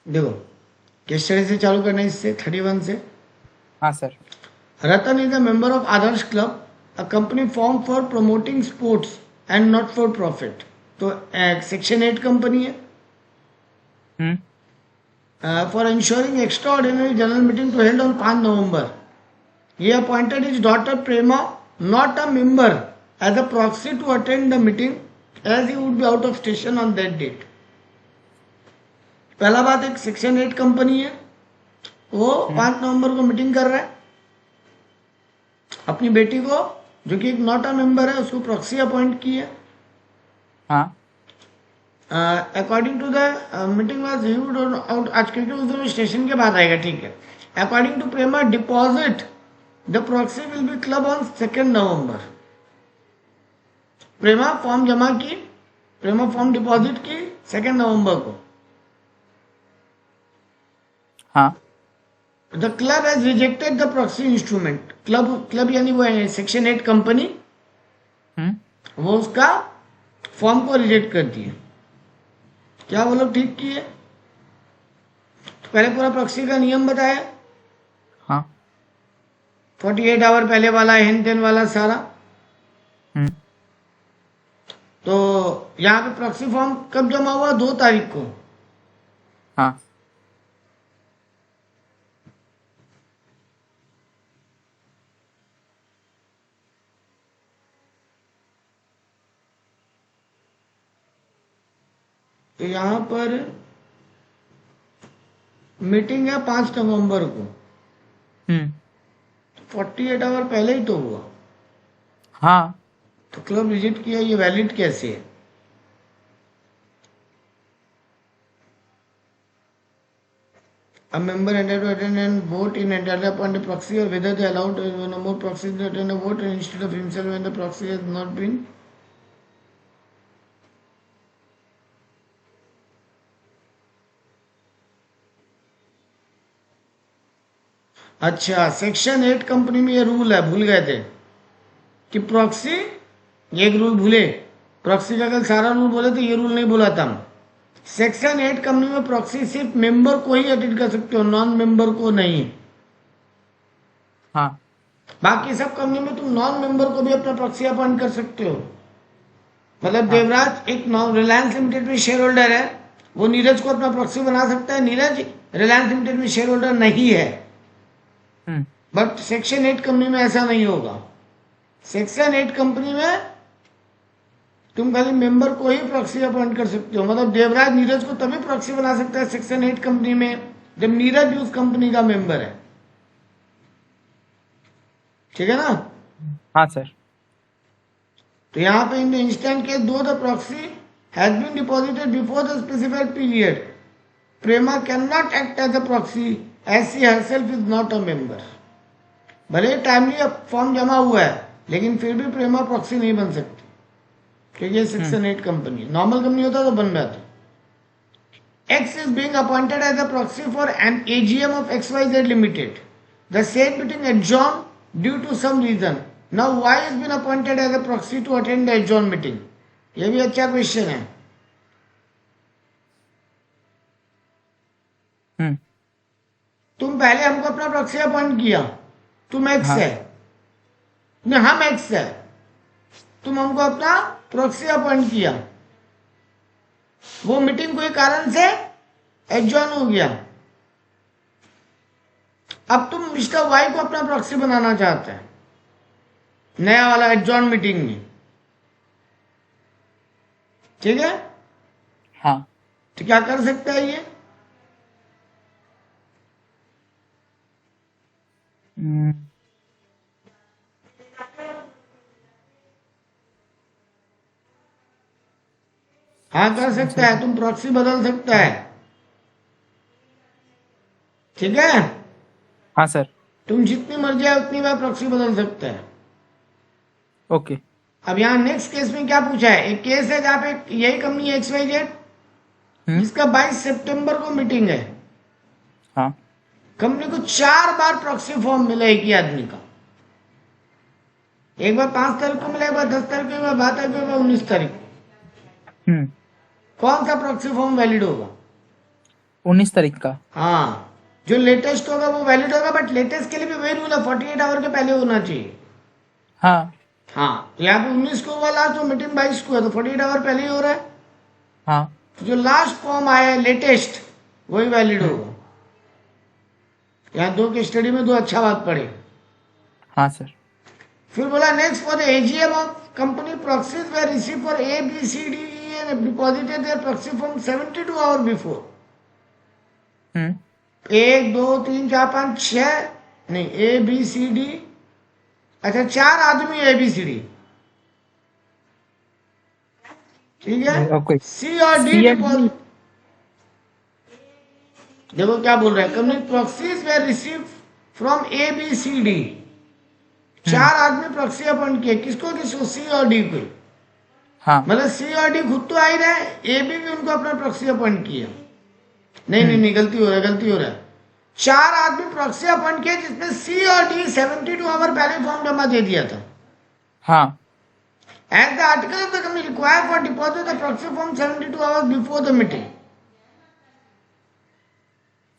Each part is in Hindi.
देखो, केस स्टडी से चालू करना है, इससे 31 से। हाँ sir. Ratan is a member of Adarsh club, a company form for promoting sports and not for profit. तो सेक्शन 8 कंपनी है। Hmm. For ensuring extra ordinary general meeting to held on 5 November, he appointed his daughter Prema, not a member, as a proxy to attend the meeting, as he would be out of station on that date. पहला बात, एक सेक्शन 8 कंपनी है, वो हम्म। 5 नवंबर को मीटिंग कर रहा है। अपनी बेटी को, जो कि एक नॉट अ मेंबर है, उसको प्रॉक्सी अपॉइंट की है। हाँ। According to the meeting was out, आज क्योंकि उस दिन स्टेशन के बाद आएगा, ठीक है। According to Prema deposit, the proxy will be club on 2 November. Prema form जमा की, प्रेमा फॉर्म डिपॉजिट की 2 नवंबर को। हाँ। The club has rejected the proxy instrument. Club यानी वो है सेक्शन 8 कंपनी, हम्म। वो उसका फॉर्म को रिजेक्ट कर दिए। क्या वो लोग ठीक किए? तो पहले पूरा प्रॉक्सी का नियम बताया, हाँ। 48 आवर पहले वाला, हेन तेन वाला सारा। हम्म। तो यहाँ पे प्रॉक्सी फॉर्म कब जमा हुआ? 2 तारीख को। हाँ। तो यहाँ पर मीटिंग है 5 नवंबर को, हम्म। 48 आवर पहले ही तो हुआ। हाँ। तो क्लब रिजेक्ट किया, ये वैलिड कैसे है? A member entitled to attend and vote in entirely upon the proxy, or whether they allowed one or more proxies to attend a vote instead of himself when the proxy has not been. अच्छा, सेक्शन 8 कंपनी में ये रूल है, भूल गए थे कि प्रॉक्सी, एक रूल भूले। प्रॉक्सी का कल सारा रूल बोले तो ये रूल नहीं बोला था हम। सेक्शन 8 कंपनी में प्रॉक्सी सिर्फ मेंबर को ही अटेंड कर सकते हो, नॉन मेंबर को नहीं। हाँ। बाकी सब कंपनी में तुम नॉन मेंबर को भी अपना प्रॉक्सी अपॉइंट कर सकते हो। मतलब हाँ। देवराज एक रिलायंस लिमिटेड में शेयर होल्डर है, वो नीरज को अपना प्रॉक्सी बना सकता है। नीरज रिलायंस लिमिटेड में शेयर होल्डर नहीं है, हम्म। बट सेक्शन 8 कंपनी में ऐसा नहीं होगा। सेक्शन 8 कंपनी में तुम खाली मेंबर को ही प्रॉक्सी अपॉइंट कर सकते हो। मतलब देवराज नीरज को तभी प्रॉक्सी बना सकता है सेक्शन 8 कंपनी में, जब नीरज भी उस कंपनी का मेंबर है। ठीक है ना? हाँ सर। तो यहाँ पे in the instant case though the proxy has been deposited before the specified period, Prema can not act as a proxy as she herself is not a member. भले टाइमली फॉर्म जमा हुआ है, लेकिन फिर भी प्रेमा प्रॉक्सी नहीं बन सकती, क्योंकि ये हम्म। सेक्शन 8 कंपनी है। नॉर्मल कंपनी होता तो बन जाता। X is being appointed as a proxy for an AGM of XYZ Limited. The said meeting adjourned due to some reason. Now Y has been appointed as a proxy to attend the adjourned meeting. ये भी अच्छा क्वेश्चन है। हम्म। तुम पहले हमको अपना प्रॉक्सी अपॉइंट किया, तुम एक्स हाँ। है, नहीं हम एक्स है, तुम हमको अपना प्रॉक्सी अपॉइंट किया, वो मीटिंग कोई कारण से एडजॉर्न हो गया। अब तुम मिस्टर वाई को अपना प्रॉक्सी बनाना चाहते हैं नया वाला एडजॉर्न मीटिंग में, ठीक है? हाँ। तो क्या कर सकता है ये? हम्म। हाँ कर सकता है, तुम प्रॉक्सी बदल सकता है, ठीक है? हाँ सर। तुम जितनी मर्जी है उतनी बार प्रॉक्सी बदल सकता है। ओके। अब यहाँ नेक्स्ट केस में क्या पूछा है? एक केस है जहाँ पे यही कंपनी एक्स वाई जेड, हम्म। जिसका 22 सितंबर को मीटिंग है। हाँ। कंपनी को 4 बार प्रॉक्सी फॉर्म मिला एक ही आदमी का। एक बार 5 तारीख को मिला, एक बार 10 तारीख को, एक बार 12 तारीख को, एक बार 19 तारीख को। हम्म। कौन सा प्रॉक्सी फॉर्म वैलिड होगा? 19 तारीख का। हाँ, जो लेटेस्ट होगा वो वैलिड होगा, बट लेटेस्ट के लिए भी वही रूल है, 48 आवर के पहले होना चाहिए। हाँ हाँ, तो यहाँ पे 19 को हुआ लास्ट, तो मीटिंग 22 को है, तो 48 आवर पहले ही हो रहा है। हाँ। तो जो लास्ट फॉर्म आया है लेटेस्ट, वही वैलिड होगा। यहाँ दो के स्टडी में दो अच्छा बात पड़े। हाँ सर। फिर बोला next for the AGM of company proxies we receive for A B C D E and deposited their proxy form 72 hour before. Hmm 1 2 3 4 5 6 नहीं, ए बी सी डी, अच्छा 4 आदमी ए बी सी डी, ठीक है। ओके। सी और डी डिपॉजिट, देखो क्या बोल रहा है, company proxies we receive from A B C D. 4 आदमी प्रॉक्सी अपॉइंट किए, किसको किसको, सी और डी को। हाँ मतलब सी और डी खुद तो आ ही रहे, ए बी भी उनको अपना प्रॉक्सी अपॉइंट किया। नहीं, गलती हो रहा है। 4 आदमी प्रॉक्सी अपॉइंट किए जिसमें सी और डी 72 आवर पहले फॉर्म जमा दे दिया था। हाँ as the article of the company require for deposit the proxy form 72 hours before the meeting.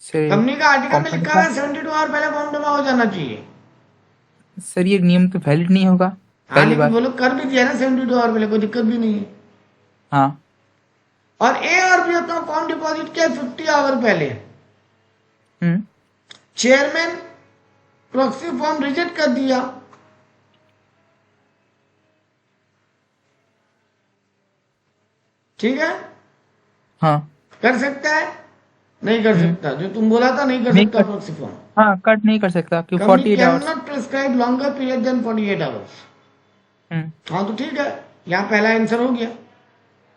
Sir company का आर्टिकल में कंपनी लिखा का है 72 आवर पहले फॉर्म जमा हो जाना चाहिए। सर ये नियम तो वैलिड नहीं होगा हाँ, पहली लेकिन बार। वो लोग कर भी दिया ना 72 आवर पहले, कोई दिक्कत भी नहीं है। हाँ और ए और बी अपना फॉर्म डिपॉजिट किया 50 आवर पहले। हम्म चेयरमैन प्रॉक्सी फॉर्म रिजेक्ट कर दिया, ठीक है। हाँ कर सकता है, नहीं कर सकता, जो तुम बोला था नहीं कर नहीं सकता कर प्रॉक्सी फॉर्म। हाँ कट नहीं कर सकता कि company 48 can hours. Not prescribe longer period than 48 hours. हाँ तो ठीक है, यहाँ पहला आंसर हो गया।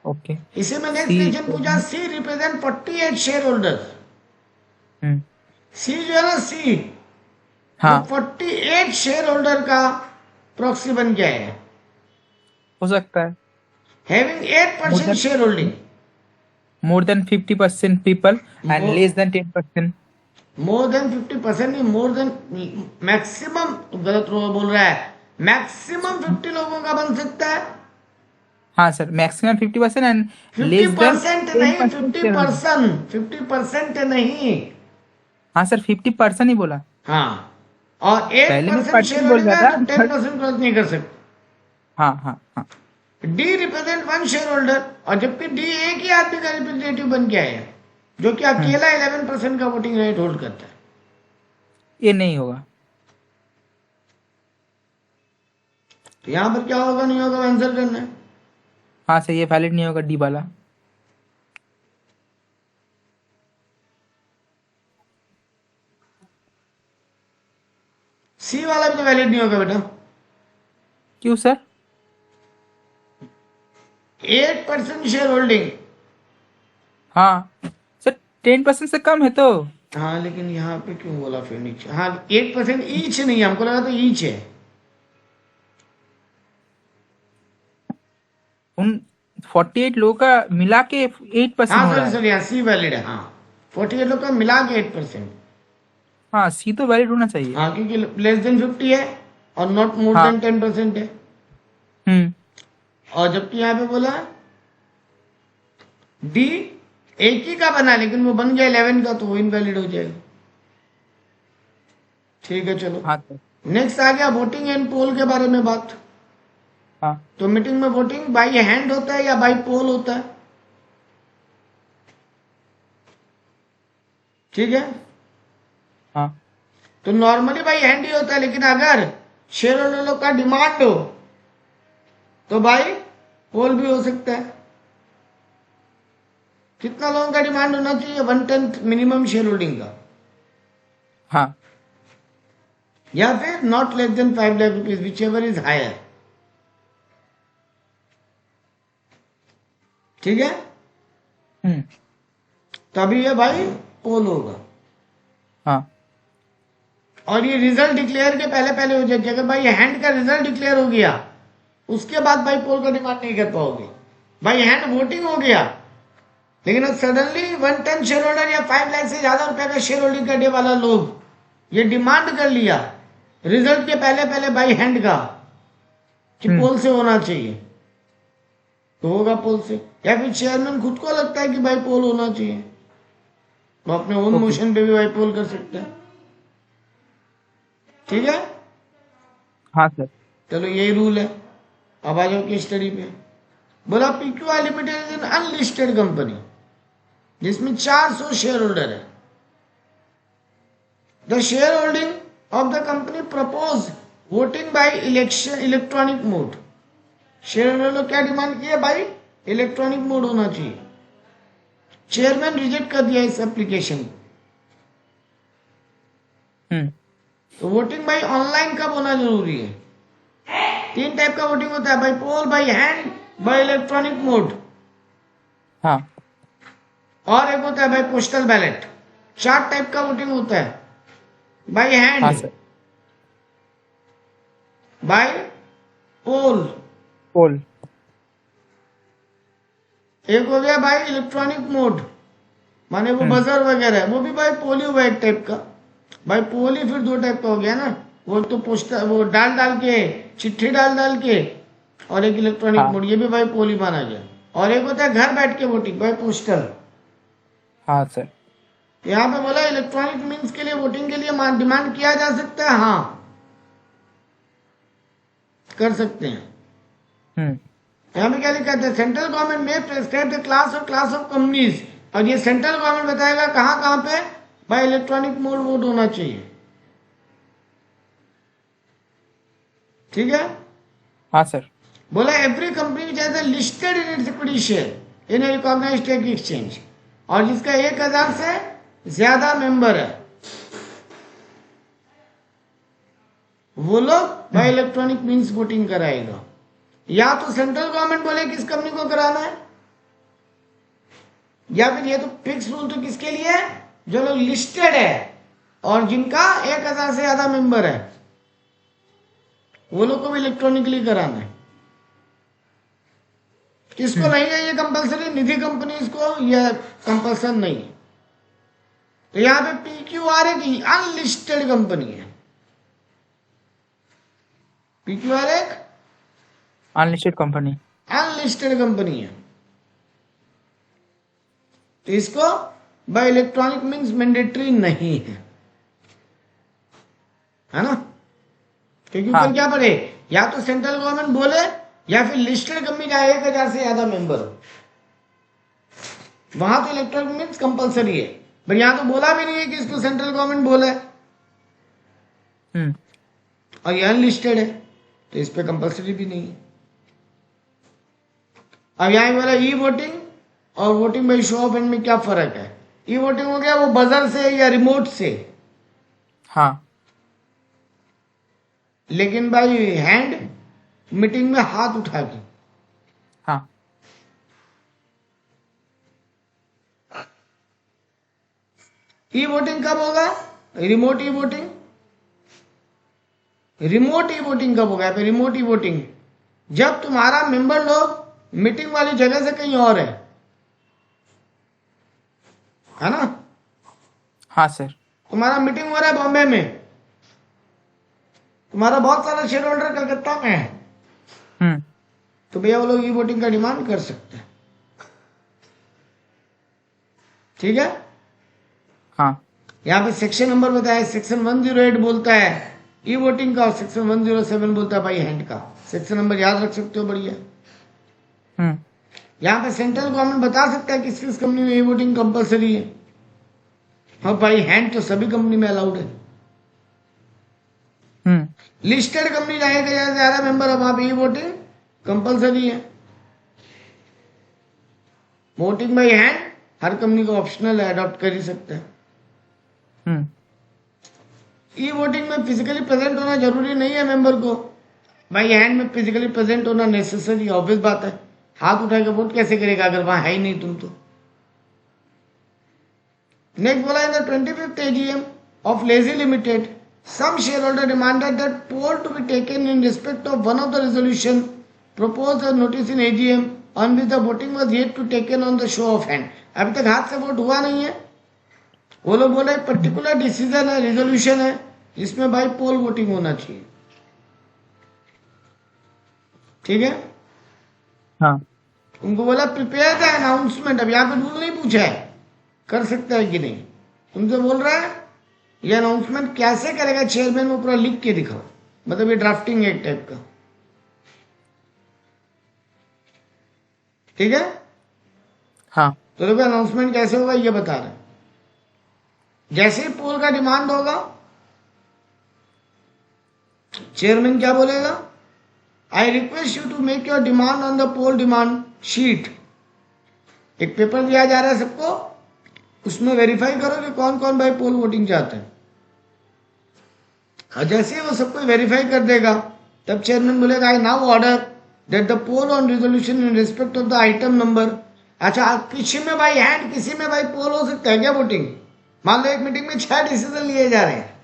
ओके। इसे में नेक्स्ट सी क्वेश्चन पूछा, सी रिप्रेजेंट 48 शेयर होल्डर्स। हम्म सी जो है ना, सी हाँ 48 शेयर होल्डर का प्रॉक्सी बन गया है, हो सकता है। Having 8% share holding. more than 50% people and More- less than 10%। More than 50% नहीं, मोर देन मैक्सिमम, तो गलत बोल रहा है, मैक्सिमम 50 लोगों का बन सकता है। हाँ सर मैक्सिमम 50% एंड 50% नहीं, 10%। 50% नहीं। हाँ सर 50% ही बोला। हाँ, और पहले मैं 8% शेयर 13 बोल होल्डिंग रहा है तो था। 10% क्रॉस नहीं कर सकते। हाँ हाँ हाँ डी रिप्रेजेंट 1 शेयर होल्डर, और जबकि डी एक ही आदमी का रिप्रेजेंटेटिव बन गया है, जो कि अकेला 11% का वोटिंग राइट होल्ड करता है। ये नहीं होगा। तो यहाँ पर क्या होगा नहीं होगा आंसर करना है। हाँ सर ये वैलिड नहीं होगा डी वाला। सी वाला भी तो वैलिड नहीं होगा बेटा। क्यों सर? 8% share holding. हाँ सर 10% से कम है तो। हाँ, लेकिन यहाँ पे क्यों बोला फिर नीचे? हाँ 8% ईच नहीं है, हमको लगा तो ईच है। उन 48 लोगों का मिला के 8% हाँ हो रहा सॉरी है। सॉरी, हाँ सी वैलिड है। हाँ 48 लोग का मिला के 8%। हाँ सी तो वैलिड होना चाहिए। हाँ, क्योंकि लेस देन 50 है और नॉट मोर हाँ। देन 10% है। हम्म और जबकि यहाँ पे बोला डी एक ही का बना, लेकिन वो बन गया 11 का, तो वो इनवैलिड हो जाएगा। ठीक है, चलो हाँ सर। नेक्स्ट आ गया वोटिंग एंड पोल के बारे में बात। हाँ तो मीटिंग में वोटिंग बाई हैंड होता है या बाई पोल होता है? ठीक है, हाँ तो नॉर्मली बाई हैंड ही होता है, लेकिन अगर शेयर होल्डर लोग का डिमांड हो तो बाई पोल भी हो सकता है। कितना लोगों का डिमांड होना चाहिए? 1/10 मिनिमम शेयर होल्डिंग का, हाँ या फिर not less than 5 lakh rupees, which ever is higher. ठीक है, तभी ये भाई पोल होगा। हाँ और ये रिजल्ट डिक्लेयर के पहले पहले हो जाएगी। अगर भाई हैंड का रिजल्ट डिक्लेयर हो गया उसके बाद भाई पोल का डिमांड नहीं कर पाओगे। भाई हैंड वोटिंग हो गया, लेकिन अब सडनली 1/10 शेयर होल्डर या 5 लाख से ज्यादा रुपए का शेयर होल्डिंग करने वाला लोग ये डिमांड कर लिया रिजल्ट के पहले पहले बाई हैंड का कि पोल से होना चाहिए, तो होगा पोल से। या फिर चेयरमैन खुद को लगता है कि भाई पोल होना चाहिए, वो अपने ओन ओके। मोशन पे भी भाई पोल कर सकते हैं। ठीक है, हाँ सर। चलो यही रूल है। अब आ जाओ केस स्टडी पे। बोला PQI limited is an unlisted company जिसमें 400 शेयर होल्डर है। The share holding of the company propose voting by election electronic mode. Share holder लोग क्या डिमांड किया भाई? इलेक्ट्रॉनिक मोड होना चाहिए। चेयरमैन रिजेक्ट कर दिया इस एप्लीकेशन को। तो वोटिंग भाई ऑनलाइन कब होना जरूरी है? 3 टाइप का वोटिंग होता है भाई, poll, by hand, by electronic mode, हाँ और एक होता है भाई पोस्टल बैलेट। 4 टाइप का वोटिंग होता है। बाय हाँ hand, sir. By poll, poll. एक हो गया भाई इलेक्ट्रॉनिक मोड, माने वो बजर वगैरह, वो भी भाई पोल ही हुआ एक टाइप का। भाई पोल ही फिर 2 टाइप का हो गया ना, वो तो पोस्टर वो डाल डाल के, चिट्ठी डाल डाल के, और एक इलेक्ट्रॉनिक हाँ मोड, ये भी भाई पोल ही माना गया। और एक होता है घर बैठ के वोटिंग, भाई पोस्टल। हाँ सर। यहाँ पे बोला इलेक्ट्रॉनिक मीन्स के लिए वोटिंग के लिए डिमांड किया जा सकता है, हाँ कर सकते हैं। यहाँ पे क्या लिखा है? सेंट्रल गवर्नमेंट में prescribe the class of companies, और ये सेंट्रल गवर्नमेंट बताएगा कहाँ कहाँ पे भाई इलेक्ट्रॉनिक मोड वोट होना चाहिए। ठीक है, हाँ सर। बोला every company which has listed in its equity share in recognised stock exchange, और जिसका 1000 से ज्यादा मेंबर है, वो लोग भाई इलेक्ट्रॉनिक मीन्स वोटिंग कराएगा। या तो सेंट्रल गवर्नमेंट बोले किस कंपनी को कराना है, या फिर ये तो फिक्स रूल तो किसके लिए है? जो लोग लिस्टेड है और जिनका 1000 से ज्यादा मेंबर है, वो लोग को भी इलेक्ट्रॉनिकली कराना है। किसको नहीं है ये कंपलसरी? निधि कंपनीज को यह कंपल्सन नहीं है। तो यहां पे पीक्यूआर एक अनलिस्टेड कंपनी है। पीक्यूआर एक अनलिस्टेड कंपनी। अनलिस्टेड कंपनी है, तो इसको बाय इलेक्ट्रॉनिक मीन्स मैंडेटरी नहीं है ना? क्योंकि ऊपर क्या पड़े? या तो सेंट्रल गवर्नमेंट बोले, या फिर लिस्टेड कंपनी का 1000 से ज्यादा मेंबर हो, वहां तो इलेक्ट्रॉनिक मीन्स कंपलसरी है। पर यहां तो बोला भी नहीं है कि इसको सेंट्रल गवर्नमेंट बोले, और ये अनलिस्टेड है, तो इस पे कंपलसरी भी नहीं है। अब यहां बोला ई वोटिंग और voting by show of hand में क्या फर्क है? ई वोटिंग हो गया वो बजर से या रिमोट से, हाँ लेकिन बाई हैंड मीटिंग में हाथ उठा के। हाँ ई वोटिंग कब होगा? Remote e voting. Remote e voting कब होगा? रिमोट ई वोटिंग जब तुम्हारा मेंबर लोग मीटिंग वाली जगह से कहीं और है ना? हाँ सर। तुम्हारा मीटिंग हो रहा है बॉम्बे में, तुम्हारा बहुत सारा शेयर होल्डर कलकत्ता में है, तो भैया वो लोग ई वोटिंग का डिमांड कर सकते हैं। ठीक है, हाँ यहाँ पे सेक्शन नंबर बताया, सेक्शन 108 बोलता है ई वोटिंग का, और सेक्शन 107 बोलता है बाई हैंड का। सेक्शन नंबर याद रख सकते हो, बढ़िया। यहाँ पे सेंट्रल गवर्नमेंट बता सकता है किस किस कंपनी में ई वोटिंग कंपलसरी है, और बाई हैंड तो सभी कंपनी में अलाउड है। लिस्टेड कंपनी जाएगा जहां ज्यादा मेंबर है, वहां पे ई वोटिंग कंपलसरी है। Voting by hand her company को ऑप्शनल है, अडॉप्ट कर ही सकते हैं। ई वोटिंग में फिजिकली प्रेजेंट होना जरूरी नहीं है मेंबर को, बाई हैंड में फिजिकली प्रेजेंट होना नेसेसरी, ऑब्वियस बात है। हाथ उठा के वोट कैसे करेगा अगर वहां है ही नहीं तुम तो। नेक्स्ट बोला in the 25th AGM of Lazy Limited, some shareholder demanded that poll to be taken in respect of one of the resolution proposed as notice in AGM on which the voting was yet to taken on the show of hand। अभी तक हाथ से वोट हुआ नहीं है। वो लोग बोले पर्टिकुलर डिसीजन है, रिजोल्यूशन है, जिसमें भाई पोल वोटिंग होना चाहिए। ठीक है, हाँ उनको बोला प्रिपेयर द अनाउंसमेंट। अब यहाँ पे रूल नहीं पूछा है कर सकता है कि नहीं, तुमसे बोल रहा है ये अनाउंसमेंट कैसे करेगा चेयरमैन, वो पूरा लिख के दिखाओ, मतलब ये ड्राफ्टिंग एक टाइप का, ठीक है। हाँ तो देखो अनाउंसमेंट कैसे होगा ये बता रहे हैं। जैसे ही पोल का डिमांड होगा, चेयरमैन क्या बोलेगा, I request you to make your demand on the poll demand sheet. एक पेपर दिया जा रहा है सबको, उसमें वेरीफाई करो कि कौन कौन भाई पोल वोटिंग चाहते हैं। और जैसे ही वो सबको वेरीफाई कर देगा, तब चेयरमैन बोलेगा I now order that the poll on resolution in respect of the item number. अच्छा, किसी में भाई हैंड, किसी में भाई पोल हो सकता है क्या वोटिंग? मान लो एक मीटिंग में 6 डिसीजन लिए जा रहे हैं,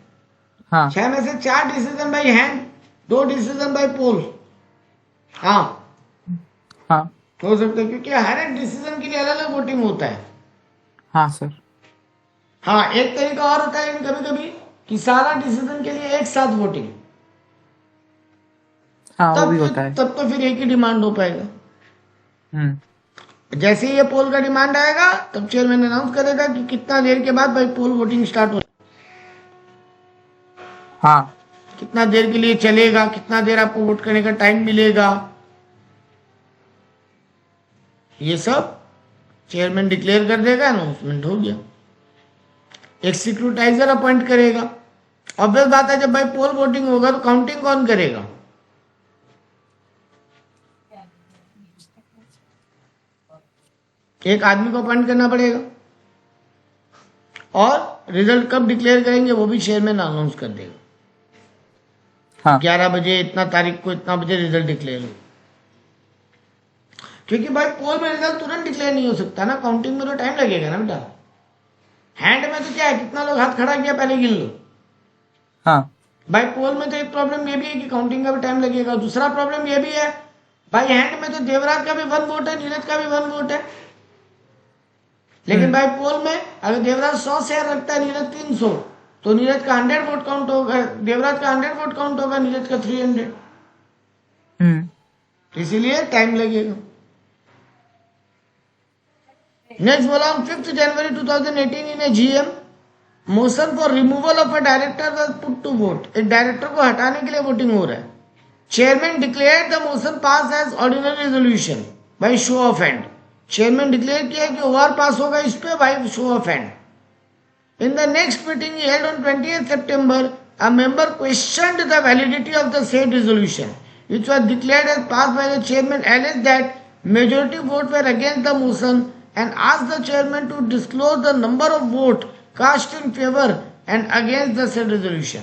हाँ 6 में से 4 decision by hand, 2 decision by poll. हाँ हाँ हो सकता है, क्योंकि हर एक डिसीजन के लिए अलग अलग वोटिंग होता है। हाँ सर। हाँ, एक तरीका और होता है कभी कभी कि सारा डिसीजन के लिए एक साथ वोटिंग, हाँ वो भी तब होता है। तब तो फिर एक ही डिमांड हो पाएगा। हम्म। जैसे ही ये पोल का डिमांड आएगा, तब चेयरमैन अनाउंस करेगा कि कितना देर के बाद भाई पोल वोटिंग स्टार्ट हो, हाँ कितना देर के लिए चलेगा, कितना देर आपको वोट करने का टाइम मिलेगा, ये सब चेयरमैन डिक्लेयर कर देगा, अनाउंसमेंट हो गया। एक सिक्योरिटाइजर अपॉइंट करेगा। ऑब्वियस बात है, जब भाई पोल वोटिंग होगा तो काउंटिंग कौन करेगा? एक आदमी को अपॉइंट करना पड़ेगा, और रिजल्ट कब डिक्लेयर करेंगे वो भी चेयरमैन अनाउंस कर देगा। हाँ 11 बजे इतना तारीख को इतना बजे रिजल्ट डिक्लेयर हो, क्योंकि भाई पोल में रिजल्ट तुरंत डिक्लेयर नहीं हो सकता ना, काउंटिंग में तो टाइम लगेगा ना बेटा। हैंड में तो क्या है, कितना लोग हाथ खड़ा किया पहले गिन लो। हाँ भाई पोल में तो एक प्रॉब्लम ये भी है कि काउंटिंग का भी टाइम लगेगा। दूसरा प्रॉब्लम ये भी है, भाई हैंड में तो देवराज का भी 1 वोट है, नीरज का भी 1 वोट है, लेकिन भाई पोल में अगर देवराज 100 शेयर रखता है, नीरज 300, तो नीरज का 100 वोट काउंट होगा, देवराज का 100 वोट काउंट होगा, नीरज का 300। इसीलिए टाइम लगेगा। नेक्स्ट बोला, 5 January 2018 in AGM motion for removal of a director was put to vote. एक डायरेक्टर को हटाने के लिए वोटिंग हो रहा है। Chairman declare the motion pass as ordinary resolution by show of hand. Chairman declare किया कि ओवर पास होगा इस पे by show of hand. In the next meeting held on 20th September, a member questioned the validity of the said resolution, which was declared as passed by the chairman, alleged that majority votes were against the motion, and asked the chairman to disclose the number of votes cast in favor and against the said resolution.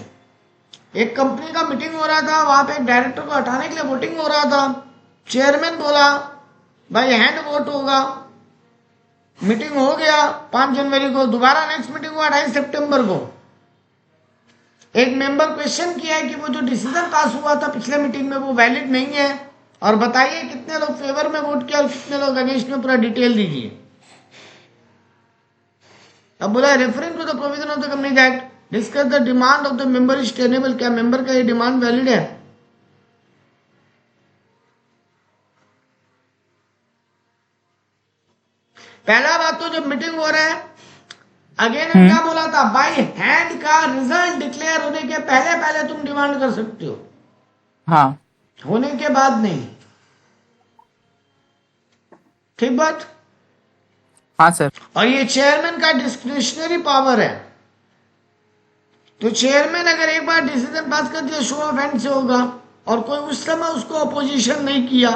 एक कंपनी का मीटिंग हो रहा था, वहां पे एक डायरेक्टर को हटाने के लिए वोटिंग हो रहा था। चेयरमैन बोला भाई हैंड वोट होगा। मीटिंग हो गया 5 जनवरी को, दोबारा नेक्स्ट मीटिंग हुआ 28 सितंबर को। एक मेंबर क्वेश्चन किया है कि वो जो डिसीजन पास हुआ था पिछले मीटिंग में वो वैलिड नहीं है, और बताइए कितने लोग फेवर में वोट किया और कितने लोग अगेंस्ट में, पूरा डिटेल दीजिए। अब बोला referring to the provision of the companies act discuss the demand of the member is tenable. क्या मेंबर का ये डिमांड वैलिड है? पहला बात तो जब मीटिंग हो रहा है, अगेन क्या बोला था, बाय हैंड का रिजल्ट डिक्लेयर होने के पहले पहले तुम डिमांड कर सकते हो, हाँ होने के बाद नहीं। ठीक बात? हाँ सर। और ये चेयरमैन का डिस्क्रिशनरी पावर है। तो चेयरमैन अगर एक बार डिसीजन पास कर दिया शो ऑफ हैंड से होगा, और कोई उस समय उसको अपोजिशन नहीं किया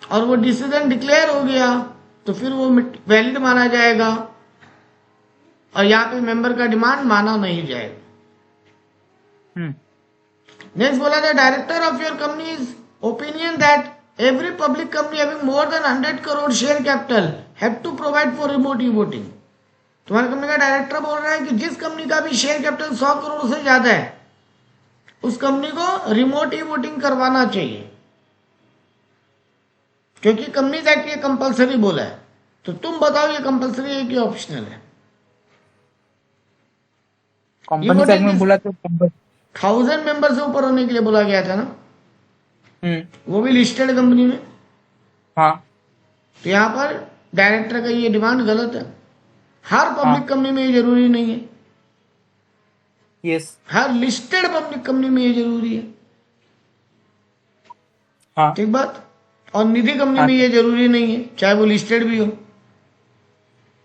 और वो डिसीजन डिक्लेयर हो गया, तो फिर वो वैलिड माना जाएगा, और यहाँ पे मेंबर का डिमांड माना नहीं जाएगा। नेक्स्ट बोला था, director of your company is opinion that every public company having more than 100 crore share capital have to provide for remote e-voting। तुम्हारी कंपनी का डायरेक्टर बोल रहा है कि जिस कंपनी का भी शेयर कैपिटल 100 करोड़ से ज्यादा है, उस कंपनी को रिमोट ई वोटिंग करवाना चाहिए, क्योंकि कंपनीज एक्ट ये कंपलसरी बोला है। तो तुम बताओ ये कंपलसरी है कि ऑप्शनल है? कंपनी एक्ट में बोला तो 1000 मेंबर से ऊपर होने के लिए बोला गया था ना, वो भी लिस्टेड कंपनी में। हाँ तो यहाँ पर डायरेक्टर का ये डिमांड गलत है। हर पब्लिक कंपनी में ये जरूरी नहीं है, यस। हर लिस्टेड पब्लिक कंपनी में ये जरूरी है। हाँ ठीक बात। और निधि कंपनी हाँ में ये जरूरी नहीं है, चाहे वो लिस्टेड भी हो।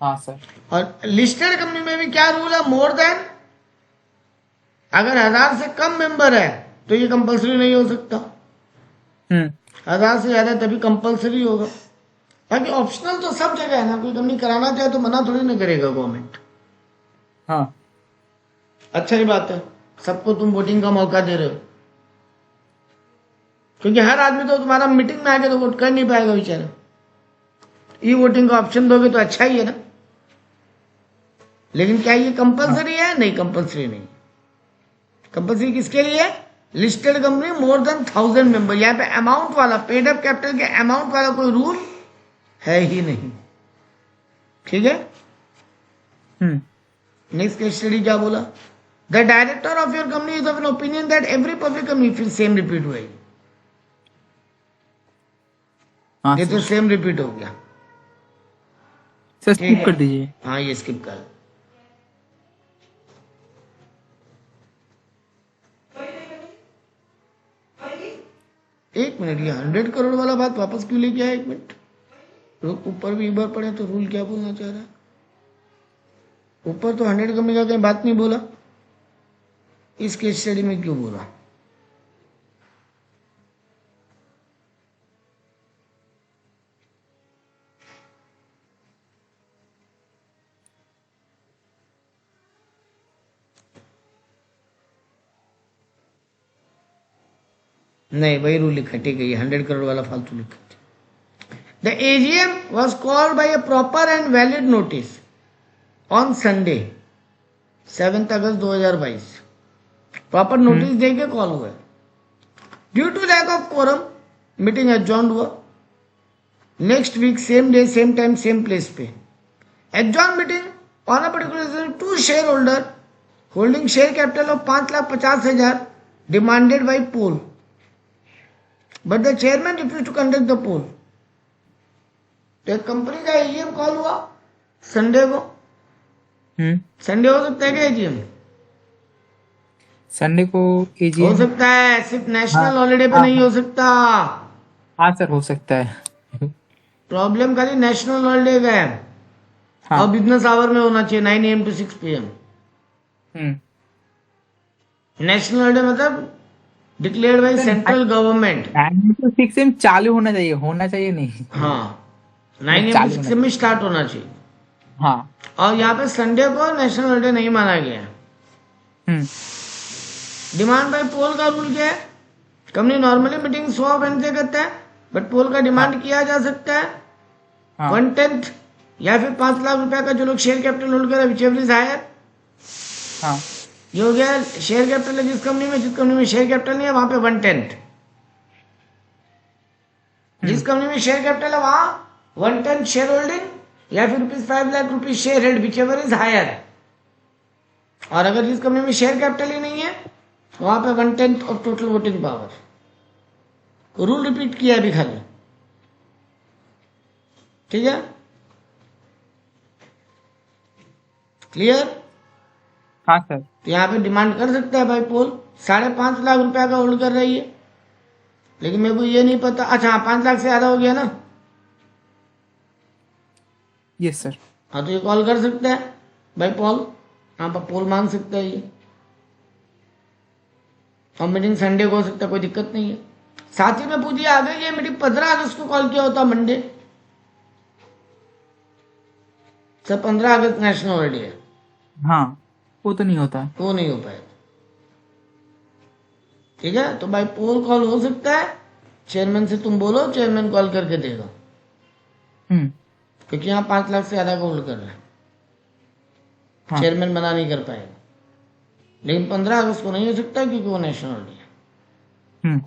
हाँ सर। और लिस्टेड कंपनी में भी क्या रूल है, मोर देन, अगर 1000 से कम मेंबर है तो ये कंपलसरी नहीं हो सकता, 1000 से ज्यादा तभी कंपलसरी होगा। बाकी ऑप्शनल तो सब जगह है ना, कोई कंपनी कराना चाहे तो मना थोड़ी ना करेगा गवर्नमेंट। हाँ अच्छा ही बात है, सबको तुम वोटिंग का मौका दे रहे हो, क्योंकि हर आदमी तो तुम्हारा मीटिंग में आके तो वोट कर नहीं पाएगा बेचारा। ई वोटिंग का ऑप्शन दोगे तो अच्छा ही है ना, लेकिन क्या ये कंपलसरी है? नहीं, कंपलसरी नहीं। कंपलसरी किसके लिए? Listed company more than 1000 member. यहाँ पे अमाउंट वाला, पेड अप कैपिटल के अमाउंट वाला कोई रूल है ही नहीं। ठीक है। नेक्स्ट केस स्टडी क्या बोला, the director of your company is of an opinion that every public company फिर सेम रिपीट हुई। हाँ ये तो सर। सेम रिपीट हो गया। सर ठीक स्किप है। कर दीजिए। हाँ ये स्किप कर। एक मिनट, ये 100 करोड़ वाला बात वापस क्यों लेके आया? एक मिनट रुक, ऊपर भी एक बार पढ़े तो रूल क्या बोलना चाह रहा है। ऊपर तो 100 कंपनी का कहीं बात नहीं बोला, इस केस स्टडी में क्यों बोला? नहीं, वही रूल लिखा, ठीक है, ये 100 करोड़ वाला फालतू लिखा। The AGM was called by a proper and valid notice on Sunday 7 August 2022। Proper notice देके कॉल हुआ। Due to lack of quorum meeting adjourn हुआ। Next week same day same time same place पे adjourn meeting on a particular to share holder holding share capital of 5,50,000 demanded by poll, but the chairman refuse to conduct the poll. तो कंपनी का एजीएम कॉल हुआ संडे को। संडे हो सकता है क्या एजीएम? संडे को हो एजीएम? सकता है, सिर्फ नेशनल हाँ हॉलीडे पे हाँ नहीं हो सकता। हाँ सर, हो सकता है। प्रॉब्लम खाली नेशनल हॉलीडे का है। हाँ। और बिजनेस आवर में होना चाहिए 9 AM to 6 PM। National holiday मतलब declared by central government. 9 to 6 AM चालू होना चाहिए नहीं। हाँ, 9 AM चालू to होना 6 में स्टार्ट होना चाहिए। हाँ। और यहाँ पे संडे को नेशनल हॉलीडे नहीं माना गया है। डिमांड बाय पोल का रूल क्या है? कंपनी नॉर्मली मीटिंग 100 वेडनेसडे करता है, बट पोल का डिमांड किया जा सकता है 1/10 या फिर 5 लाख रुपए का, जो लोग शेयर कैपिटल होल्ड करे विचएवर इज हायर। हाँ। ये हो गया शेयर कैपिटल है जिस कंपनी में शेयर कैपिटल नहीं है वहां पे 1/10। जिस कंपनी में शेयर कैपिटल है वहां 1/10 शेयर होल्डिंग या फिर ₹5 lakh share held whichever is higher. और अगर जिस कंपनी में शेयर कैपिटल ही नहीं है वहां पे 1/10 of total voting power. Rule repeat किया है अभी खाली। ठीक है, क्लियर? हाँ सर। तो यहाँ पे डिमांड कर सकता है भाई पोल 5.5 लाख रुपया का होल्ड कर रही है, लेकिन मेरे को ये नहीं पता। अच्छा हाँ, 5 लाख से ज्यादा हो गया ना? Yes sir. हाँ, तो ये कॉल कर सकता है भाई पोल, यहाँ पर पोल मांग सकता है ये। और मीटिंग संडे को हो सकता है, कोई दिक्कत नहीं है। साथ ही में पूछिए आगे, ये मीटिंग 15 अगस्त को कॉल किया होता मंडे, सर 15 अगस्त नेशनल हॉलीडे है। हाँ, वो तो नहीं होता। वो नहीं हो पाएगा। ठीक है, तो भाई पोल कॉल हो सकता है। चेयरमैन से तुम बोलो, चेयरमैन कॉल करके देगा, क्योंकि यहाँ 5 लाख से ज्यादा का होल्ड कर रहा है। हाँ। चेयरमैन मना नहीं कर पाएगा। लेकिन 15 अगस्त को नहीं हो सकता क्योंकि वो नेशनल हॉलीडे है।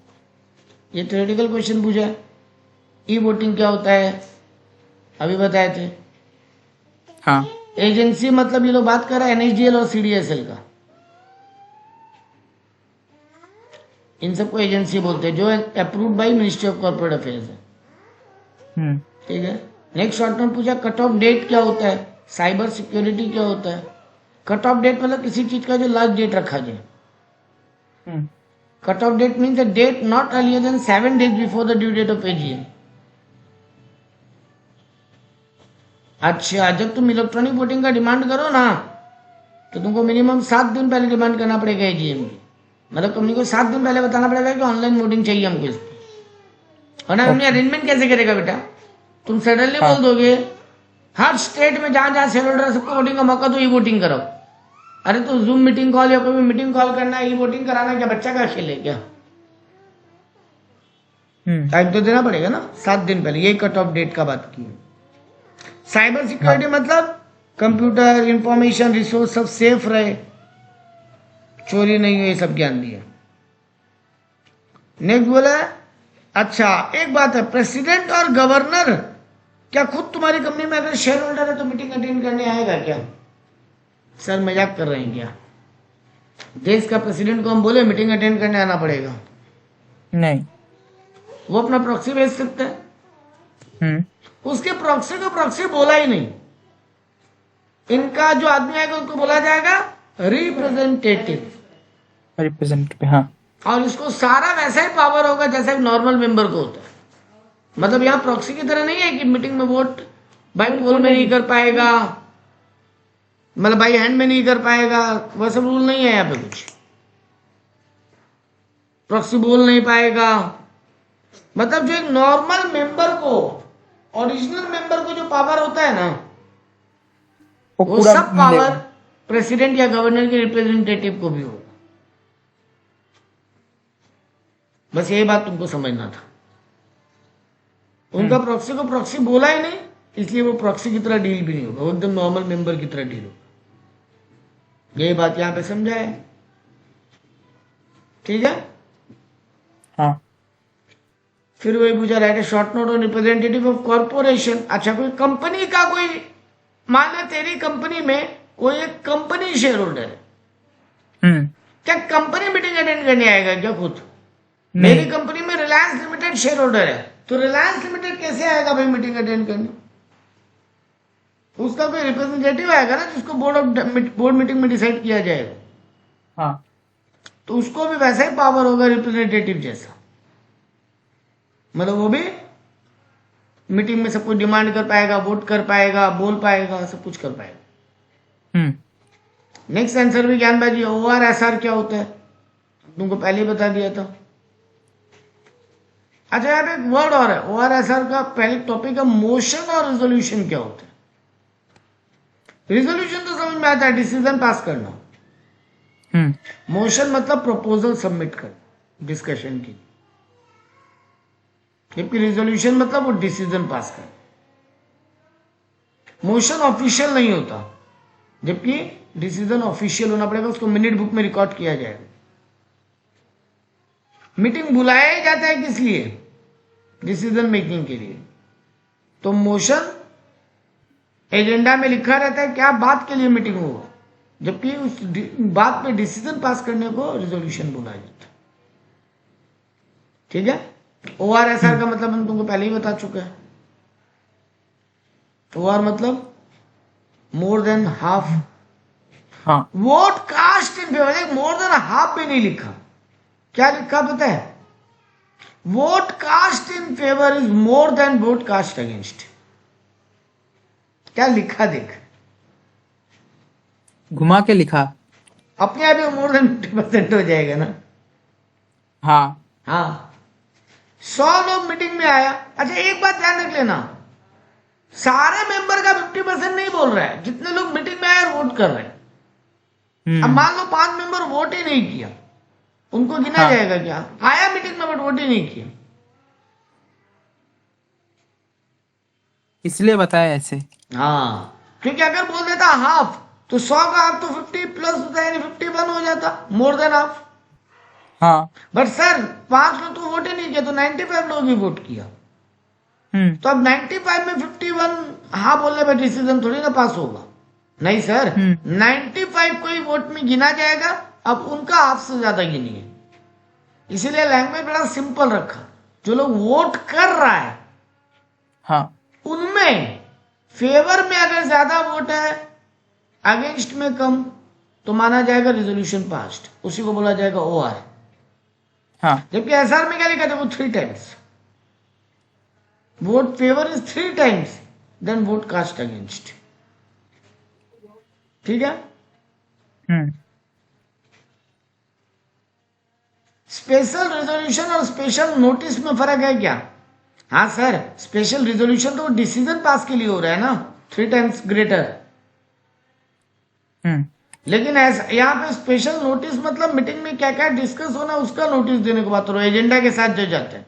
ये थ्योरेटिकल क्वेश्चन पूछा है। ई वोटिंग क्या होता है अभी बताए थे। हाँ। एजेंसी मतलब ये लोग बात कर रहे हैं NSDL और CDSL का, इन सबको एजेंसी बोलते हैं, जो approved by ministry of corporate affairs है। ठीक है, नेक्स्ट शॉर्ट में पूछा कट ऑफ डेट क्या होता है। साइबर सिक्योरिटी क्या होता है? कट ऑफ डेट मतलब किसी चीज का जो लास्ट डेट रखा जाए. Hmm. Cut off date means the date not earlier than 7 days before the due date of AGM. अच्छा, जब तुम इलेक्ट्रॉनिक वोटिंग का डिमांड करो ना, तो तुमको मिनिमम 7 दिन पहले डिमांड करना पड़ेगा एजीएम की. मतलब कंपनी को 7 दिन पहले बताना पड़ेगा कि ऑनलाइन वोटिंग चाहिए हमको इस पर. वरना कंपनी अरेंजमेंट कैसे करेगा बेटा? तुम सडनली बोल दोगे हर स्टेट में जहां जहां शेयर होल्डर सबको वोटिंग का मौका दो, ई वोटिंग करो. अरे तो जूम मीटिंग कॉल या कोई भी मीटिंग कॉल करना है, ई वोटिंग कराना, क्या बच्चा का खेल है क्या? टाइम तो देना पड़ेगा ना 7 दिन पहले. यही कट ऑफ डेट का बात की. साइबर सिक्योरिटी मतलब कंप्यूटर इंफॉर्मेशन रिसोर्स सब सेफ रहे, चोरी नहीं हो, ये सब ज्ञान दिया. नेक्स्ट बोला, अच्छा एक बात है, प्रेसिडेंट और गवर्नर क्या खुद तुम्हारी कंपनी में अगर शेयर होल्डर है तो मीटिंग अटेंड करने आएगा क्या? सर मजाक कर रहे हैं क्या? देश का प्रेसिडेंट को हम बोले मीटिंग अटेंड करने आना पड़ेगा? नहीं. वो अपना प्रॉक्सी भेज सकता है. उसके प्रॉक्सी को प्रॉक्सी बोला ही नहीं. इनका जो आदमी आएगा उसको बोला जाएगा रिप्रेजेंटेटिव. रिप्रेजेंटेटिव. हाँ. और इसको सारा वैसा ही पावर होगा जैसा एक नॉर्मल मेंबर को होता है. मतलब यहाँ प्रॉक्सी की तरह नहीं है कि मीटिंग में वोट बाई पोल में नहीं कर पाएगा, मतलब बाई हैंड में नहीं कर पाएगा, वह सब रूल नहीं है यहाँ पे. कुछ प्रॉक्सी बोल नहीं पाएगा. मतलब जो एक नॉर्मल मेंबर को, ओरिजिनल मेंबर को जो पावर होता है ना, वो सब पावर प्रेसिडेंट या गवर्नर के रिप्रेजेंटेटिव को भी होगा. बस यही बात तुमको समझना था. उनका प्रॉक्सी को प्रॉक्सी बोला ही नहीं, इसलिए वो प्रॉक्सी की तरह डील भी नहीं होगा, वो एकदम नॉर्मल मेंबर की तरह डील होगा. यही बात यहां पे समझा है. ठीक है. हाँ. फिर वही पूछा रहा है short note on representative of corporation. अच्छा, कोई कंपनी का कोई, मान ले तेरी कंपनी में कोई एक कंपनी शेयर होल्डर है, क्या कंपनी मीटिंग अटेंड करने आएगा क्या खुद? मेरी कंपनी में रिलायंस लिमिटेड शेयर होल्डर है, तो रिलायंस लिमिटेड कैसे आएगा भाई मीटिंग अटेंड करने? उसका कोई रिप्रेजेंटेटिव आएगा ना, जिसको बोर्ड मीटिंग में डिसाइड किया जाएगा. हाँ. तो उसको भी वैसा ही पावर होगा रिप्रेजेंटेटिव जैसा. मतलब वो भी मीटिंग में सब कुछ डिमांड कर पाएगा, वोट कर पाएगा, बोल पाएगा, सब कुछ कर पाएगा. नेक्स्ट आंसर भी ज्ञान बाजी. ORSR क्या होता है तुमको पहले ही बता दिया था. अच्छा, यहाँ पे एक वर्ड और है. ORSR का पहले टॉपिक है मोशन और रिजोल्यूशन क्या होता है. रिजोल्यूशन तो समझ में आता है, डिसीजन पास करना. मोशन मतलब प्रपोजल सबमिट करना डिस्कशन की, जबकि रिजोल्यूशन मतलब वो डिसीजन पास करना. मोशन ऑफिशियल नहीं होता, जबकि डिसीजन ऑफिशियल होना पड़ेगा, उसको मिनट बुक में रिकॉर्ड किया जाएगा. मीटिंग बुलाया ही जाता है किस लिए? डिसीजन मेकिंग के लिए. तो मोशन एजेंडा में लिखा रहता है क्या बात के लिए मीटिंग होगा, जबकि उस बात पे डिसीजन पास करने को रिजोल्यूशन बोला जाता है. ठीक है. ORSR का मतलब हम तुमको पहले ही बता चुके हैं. OR मतलब मोर देन हाफ. हाँ. Vote cast in favour, more than half भी नहीं लिखा. क्या लिखा पता है? Vote cast in favour is more than vote cast against. क्या लिखा देख, घुमा के लिखा. अपने आप ही मोर देन 50% हो जाएगा ना. हाँ. हाँ, 100 लोग मीटिंग में आया. अच्छा एक बात ध्यान रख लेना, सारे मेंबर का 50% नहीं बोल रहा है. जितने लोग मीटिंग में आए वोट कर रहे हैं. अब मान लो 5 मेंबर वोट ही नहीं किया, उनको गिना जाएगा क्या? आया मीटिंग में बट वोट ही नहीं किया. इसलिए बताया ऐसे. हाँ, क्योंकि अगर बोल देता हाफ तो 100 का हाफ तो 50 प्लस होता है, यानी 51 हो जाता, मोर देन हाफ. हाँ. बट सर 5 लोग तो वोट ही नहीं किया, तो 95 लोग ही वोट किया. तो अब 95 में 51 हाँ बोलने पर डिसीजन थोड़ी ना पास होगा. नहीं सर, 95 को ही वोट में गिना जाएगा. अब उनका हाफ से ज्यादा गिनिए. इसीलिए लैंग्वेज बड़ा सिंपल रखा. जो लोग वोट कर रहा है, हाँ, उनमें फेवर में अगर ज्यादा वोट है, अगेंस्ट में कम, तो माना जाएगा रेजोल्यूशन पास्ड, उसी को बोला जाएगा ओआर। हाँ जबकि एसआर में क्या लिखा था, वो 3 times vote favour is 3 times than vote cast against. ठीक है। स्पेशल रेजोल्यूशन और स्पेशल नोटिस में फर्क है क्या? हाँ सर, स्पेशल रेजोल्यूशन तो डिसीजन पास के लिए हो रहा है ना, 3 टाइम्स ग्रेटर। लेकिन ऐसा यहाँ पे स्पेशल नोटिस मतलब मीटिंग में क्या क्या डिस्कस होना उसका नोटिस देने को बात हो रहा है, एजेंडा के साथ जो जाते हैं।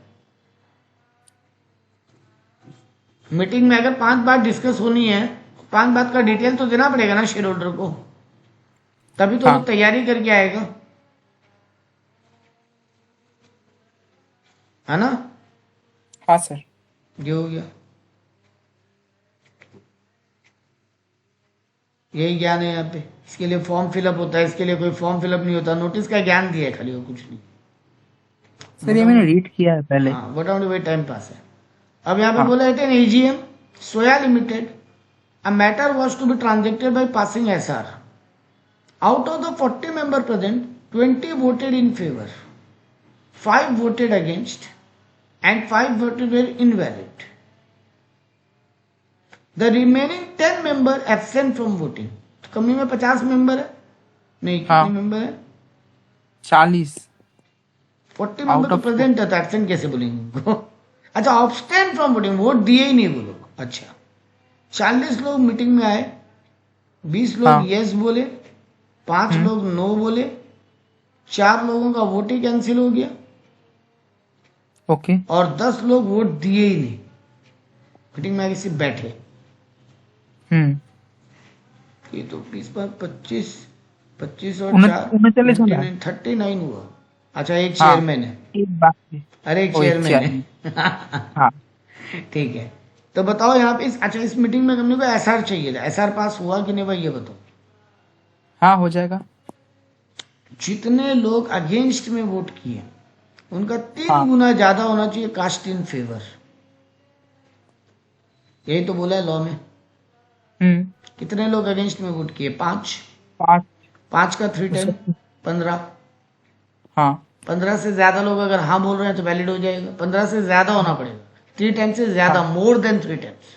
मीटिंग में अगर 5 बात डिस्कस होनी है, 5 बात का डिटेल तो देना पड़ेगा ना शेयर होल्डर को, तभी तो हाँ वो तैयारी करके आएगा, है ना। हाँ सर। ये हो गया, यही ज्ञान है यहाँ पे। इसके लिए फॉर्म फिलअप होता है, इसके लिए कोई फॉर्म फिलअप नहीं होता, नोटिस का ज्ञान दिया है खाली, और कुछ नहीं। सर ये मैंने रीड किया है पहले। हाँ, मोटामोटी वही टाइम पास है। अब यहाँ पे हाँ बोला है AGM soya limited, a matter was to be transacted by passing SR. Out of the 40 members present, 20 voted in favor, 5 voted against, and 5 voted were invalid. The remaining 10 members absent from voting. तो कंपनी में 50 मेंबर है, नहीं हाँ कितने मेंबर है? 40 40 आउट मेंबर तो ऑफ। प्रेजेंट है, तो एब्सेंट कैसे बोलेंगे उनको? अच्छा, ऑब्स्टेन फ्रॉम वोटिंग, वोट दिए ही नहीं वो लोग। अच्छा, 40 लोग मीटिंग में आए, 20 लोग हाँ यस बोले, 5 लोग नो बोले, 4 लोगों का वोट ही कैंसिल हो गया, ओके। और 10 लोग वोट दिए ही नहीं, मीटिंग में आके सिर्फ बैठे। ये तो 20 बार 25, 25 और 4 39 होना 29, 39 हुआ। अच्छा, एक हाँ चेयरमैन है, एक बात है। अरे एक ओ एक चेयरमैन चेयर। है। हाँ ठीक है, तो बताओ यहाँ पे अच्छा, इस मीटिंग में हमने को एसआर चाहिए था, एसआर पास हुआ कि नहीं भाई, ये बताओ। हाँ हो जाएगा। जितने लोग अगेंस्ट में वोट किए उनका 3 हाँ गुना ज्यादा होना चाहिए कास्ट इन फेवर। यही तो बोला है लॉ में। कितने लोग अगेंस्ट में वोट किए? 5। 5 5 का 3 टाइम 15। हाँ 15 से ज्यादा लोग अगर हाँ बोल रहे हैं तो वैलिड हो जाएगा। 15 से ज्यादा होना पड़ेगा, 3 टाइम से ज्यादा, हाँ मोर देन 3 टाइम्स,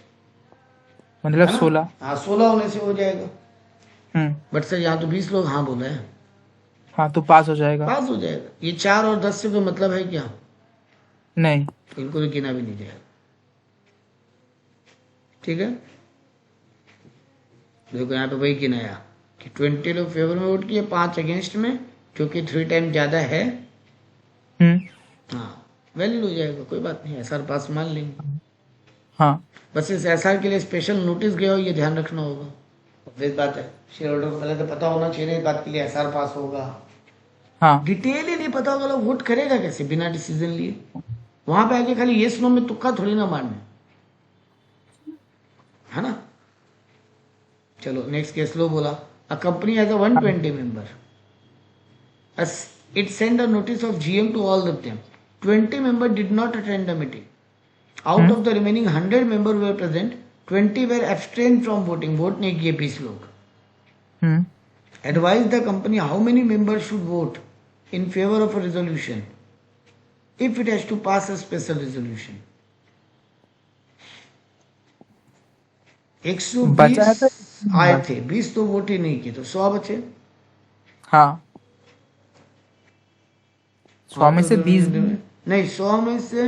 मतलब है ना। 16। हाँ, 16 होने से हो जाएगा। बट सर यहाँ तो 20 लोग हाँ बोले हैं, हाँ तो पास हो जाएगा। पास हो जाएगा। ये 4 और 10 से कोई मतलब है क्या? नहीं इनको तो गिना भी नहीं जाएगा। ठीक है, देखो यहाँ पे वही गिनाया कि 20 लोग फेवर में वोट किए, 5 अगेंस्ट में, क्योंकि 3 टाइम ज्यादा है। हाँ, वैलिड हो जाएगा, कोई बात नहीं, एसआर पास मान लेंगे। हाँ बस इस एसआर के लिए स्पेशल नोटिस गया हो, ये ध्यान रखना होगा। फिर बात है, शेयर होल्डर को पहले तो पता होना चाहिए इस बात के लिए एसआर पास होगा। हाँ डिटेल ही नहीं पता होगा, लोग वोट करेगा कैसे बिना डिसीजन लिए? वहां पे आके खाली येस नो में तुक्का थोड़ी ना मारना, है ना। चलो नेक्स्ट केस लो। बोला a company has a 120 member, it sent a notice of GM to all of them. 20 members did not attend the meeting. Out of the remaining 100 members who were present, 20 were abstained from voting. Vote नहीं किए 20 लोग. Advise the company how many members should vote in favor of a resolution if it has to pass a special resolution. 120 आए थे, 20 तो वोट ही नहीं किए, तो 100 बचे। हाँ 100 में से 20 नहीं, 100 में से,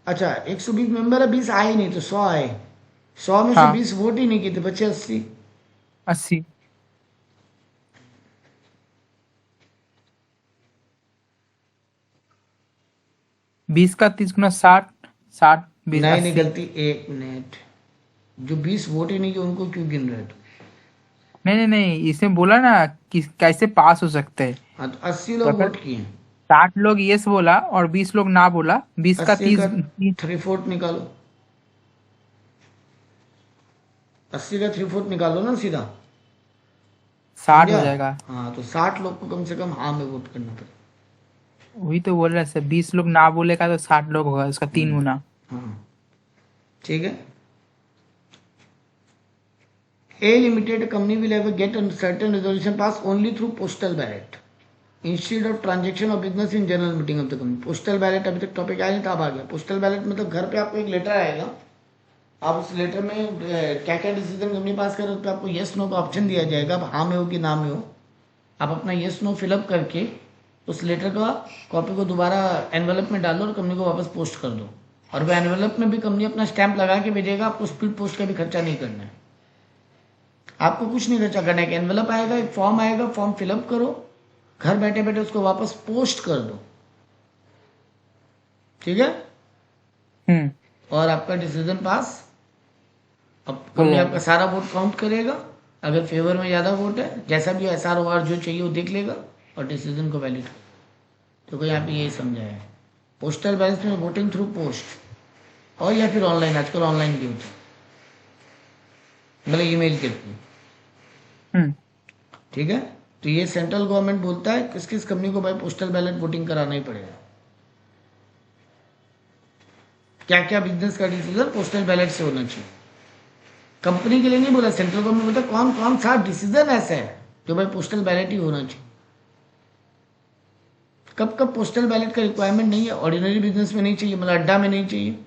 अच्छा 120 मेंबर है, 20 आए नहीं, तो 100 आए। 100 में से 20 वोट ही नहीं किए, तो बचे 80। 80 20 का 30 गुना 60, 60 20 नहीं 80। निकलती, 1 मिनट, जो 20 वोट ही नहीं किए उनको क्यों गिन रहे हो? नहीं इसमें बोला ना कि कैसे पास हो सकते हैं। हाँ, तो 80 लोग वोट किए, 60 लोग यस बोला और 20 लोग ना बोला, 20 का 80 का 30 3/4 निकालो, 80 का 3/4 निकालो ना सीधा, 60 हो समझा? जाएगा। हाँ, तो 60 लोग को कम से कम हाँ में वोट करना पड़ेगा। वही तो बोल रहे हैं, 20 लोग ना बोलेगा तो 60 लोग होगा, उसका 3 गुना। हाँ, ठीक है। A Limited company will ever get a certain resolution passed only through postal ballot instead of transaction of business in general meeting of the company. Postal ballot अभी तक टॉपिक आया नहीं था, अब आ गया. पोस्टल बैलेट मतलब घर पे आपको एक लेटर आएगा, आप उस लेटर में क्या क्या डिसीजन कंपनी पास करे, उस पर आपको येस नो का ऑप्शन दिया जाएगा. आप हाँ में हो कि ना में हो, आप अपना येस नो फिलअप करके उस लेटर का कॉपी को दोबारा एनवेलप में डाल दो और कंपनी को वापस पोस्ट कर दो. और वह एनवेलप में भी कंपनी अपना स्टैंप लगा के भेजेगा, आपको स्पीड पोस्ट का भी खर्चा नहीं करना है. आपको कुछ नहीं खर्चा करना है. कि एनवेलप आएगा, एक फॉर्म आएगा, फॉर्म फिलअप करो, घर बैठे बैठे उसको वापस पोस्ट कर दो. ठीक है. और आपका डिसीजन पास. अब कंपनी आपका सारा वोट काउंट करेगा, अगर फेवर में ज़्यादा वोट है, जैसा भी SR जो चाहिए वो देख लेगा और डिसीजन को वैलिड. तो कोई यहाँ पे यही समझाया है. पोस्टल बैलेट में वोटिंग थ्रू पोस्ट और या फिर ऑनलाइन, आजकल ऑनलाइन भी होती है, मतलब ईमेल के थ्रू. ठीक है. तो ये सेंट्रल गवर्नमेंट बोलता है किस किस कंपनी को भाई पोस्टल बैलेट वोटिंग कराना ही पड़ेगा. क्या क्या बिजनेस का डिसीजन पोस्टल बैलेट से होना चाहिए. कंपनी के लिए नहीं बोला, सेंट्रल गवर्नमेंट बोलता कौन कौन सा डिसीजन ऐसा है जो भाई पोस्टल बैलेट ही होना चाहिए. कब कब पोस्टल बैलेट का रिक्वायरमेंट नहीं है, ऑर्डिनरी बिजनेस में नहीं चाहिए, मतलब अड्डा में नहीं चाहिए,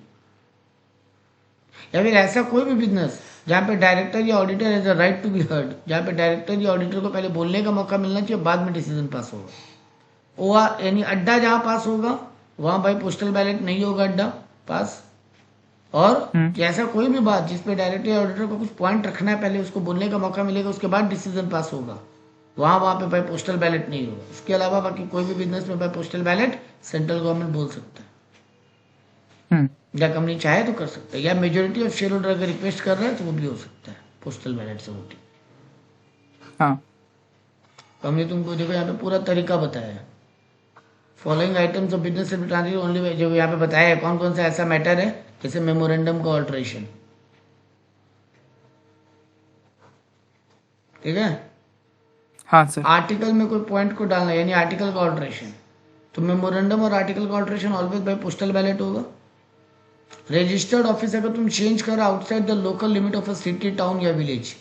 या फिर ऐसा कोई भी बिजनेस जहाँ पे डायरेक्टर या auditor has a right to be heard, जहाँ पे डायरेक्टर या ऑडिटर को पहले बोलने का मौका मिलना चाहिए, बाद में डिसीजन पास होगा. वो यानी अड्डा जहाँ पास होगा वहाँ भाई पोस्टल बैलेट नहीं होगा अड्डा पास. और ऐसा कोई भी बात जिसपे डायरेक्टर या ऑडिटर को कुछ पॉइंट रखना है, पहले उसको बोलने का मौका मिलेगा, उसके बाद डिसीजन पास होगा, वहाँ पे भाई पोस्टल बैलेट नहीं होगा. इसके अलावा बाकी कोई भी बिजनेस में भाई पोस्टल बैलेट सेंट्रल गवर्नमेंट बोल सकता है, या कंपनी चाहे तो कर सकता है, या मेजोरिटी ऑफ शेयर होल्डर अगर रिक्वेस्ट कर रहा है तो वो भी हो सकता है पोस्टल बैलेट से वोटिंग. हाँ. हमने तुमको देखो यहाँ पे पूरा तरीका बताया है. Following items of business transaction only, जो यहाँ पे बताया है कौन कौन सा ऐसा मैटर है, जैसे मेमोरेंडम का ऑल्ट्रेशन. ठीक है. हाँ सर. आर्टिकल में कोई पॉइंट को डालना, यानी आर्टिकल का ऑल्ट्रेशन, तो मेमोरेंडम और आर्टिकल का alteration always by postal ballot होगा. रजिस्टर्ड ऑफिस अगर तुम चेंज करो outside the local limit of a city, town या विलेज,